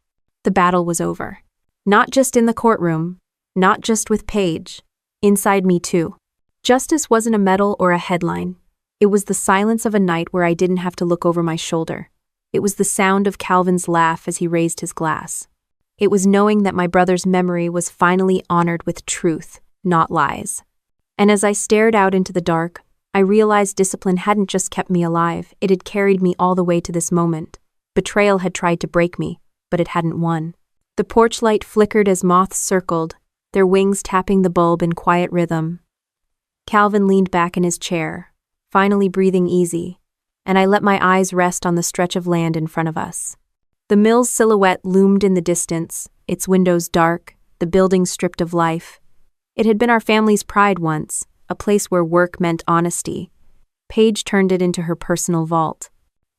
The battle was over. Not just in the courtroom, not just with Paige, inside me too. Justice wasn't a medal or a headline. It was the silence of a night where I didn't have to look over my shoulder. It was the sound of Calvin's laugh as he raised his glass. It was knowing that my brother's memory was finally honored with truth, not lies. And as I stared out into the dark, I realized discipline hadn't just kept me alive, it had carried me all the way to this moment. Betrayal had tried to break me, but it hadn't won. The porch light flickered as moths circled, their wings tapping the bulb in quiet rhythm. Calvin leaned back in his chair, finally breathing easy, and I let my eyes rest on the stretch of land in front of us. The mill's silhouette loomed in the distance, its windows dark, the building stripped of life. It had been our family's pride once, a place where work meant honesty. Paige turned it into her personal vault.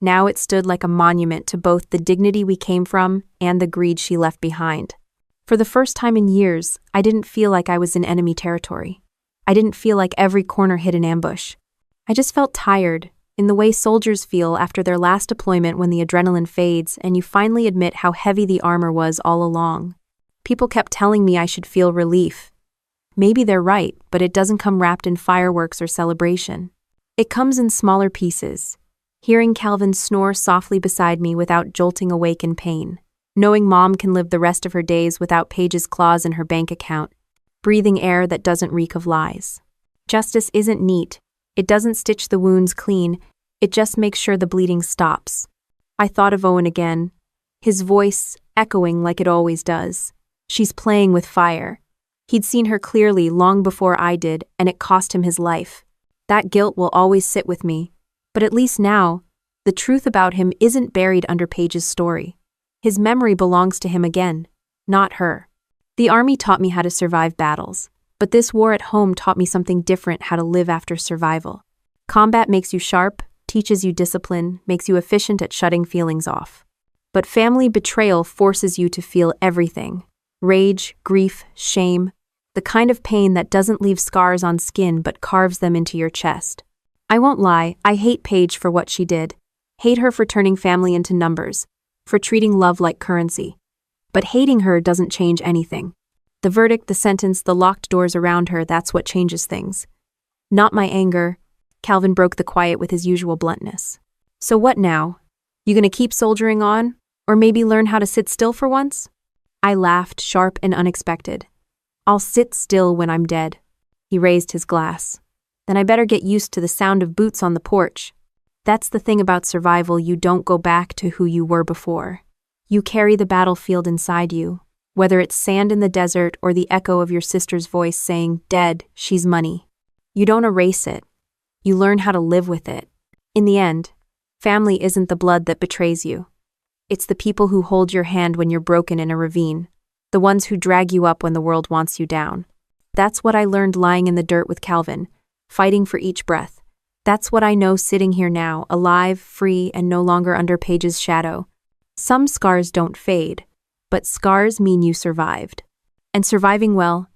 Now it stood like a monument to both the dignity we came from and the greed she left behind. For the first time in years, I didn't feel like I was in enemy territory. I didn't feel like every corner hid an ambush. I just felt tired, in the way soldiers feel after their last deployment when the adrenaline fades and you finally admit how heavy the armor was all along. People kept telling me I should feel relief. Maybe they're right, but it doesn't come wrapped in fireworks or celebration. It comes in smaller pieces. Hearing Calvin snore softly beside me without jolting awake in pain. Knowing Mom can live the rest of her days without Paige's claws in her bank account. Breathing air that doesn't reek of lies. Justice isn't neat. It doesn't stitch the wounds clean. It just makes sure the bleeding stops. I thought of Owen again. His voice echoing like it always does. She's playing with fire. He'd seen her clearly long before I did, and it cost him his life. That guilt will always sit with me. But at least now, the truth about him isn't buried under Paige's story. His memory belongs to him again, not her. The army taught me how to survive battles, but this war at home taught me something different: how to live after survival. Combat makes you sharp, teaches you discipline, makes you efficient at shutting feelings off. But family betrayal forces you to feel everything: rage, grief, shame, the kind of pain that doesn't leave scars on skin but carves them into your chest. I won't lie, I hate Paige for what she did. Hate her for turning family into numbers, for treating love like currency. But hating her doesn't change anything. The verdict, the sentence, the locked doors around her, that's what changes things. Not my anger. Calvin broke the quiet with his usual bluntness. So what now? You gonna keep soldiering on? Or maybe learn how to sit still for once? I laughed, sharp and unexpected. I'll sit still when I'm dead. He raised his glass. Then I better get used to the sound of boots on the porch. That's the thing about survival, you don't go back to who you were before. You carry the battlefield inside you, whether it's sand in the desert or the echo of your sister's voice saying, "Dead, she's money." You don't erase it. You learn how to live with it. In the end, family isn't the blood that betrays you. It's the people who hold your hand when you're broken in a ravine, the ones who drag you up when the world wants you down. That's what I learned lying in the dirt with Calvin, fighting for each breath. That's what I know sitting here now, alive, free, and no longer under Paige's shadow. Some scars don't fade, but scars mean you survived. And surviving well,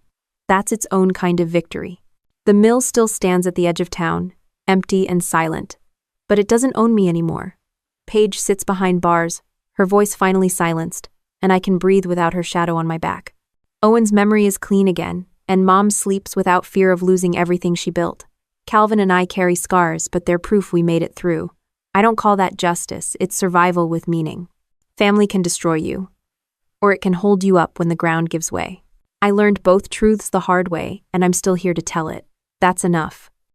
that's its own kind of victory. The mill still stands at the edge of town, empty and silent, but it doesn't own me anymore. Paige sits behind bars, her voice finally silenced, and I can breathe without her shadow on my back. Owen's memory is clean again, and Mom sleeps without fear of losing everything she built. Calvin and I carry scars, but they're proof we made it through. I don't call that justice, it's survival with meaning. Family can destroy you, or it can hold you up when the ground gives way. I learned both truths the hard way, and I'm still here to tell it. That's enough.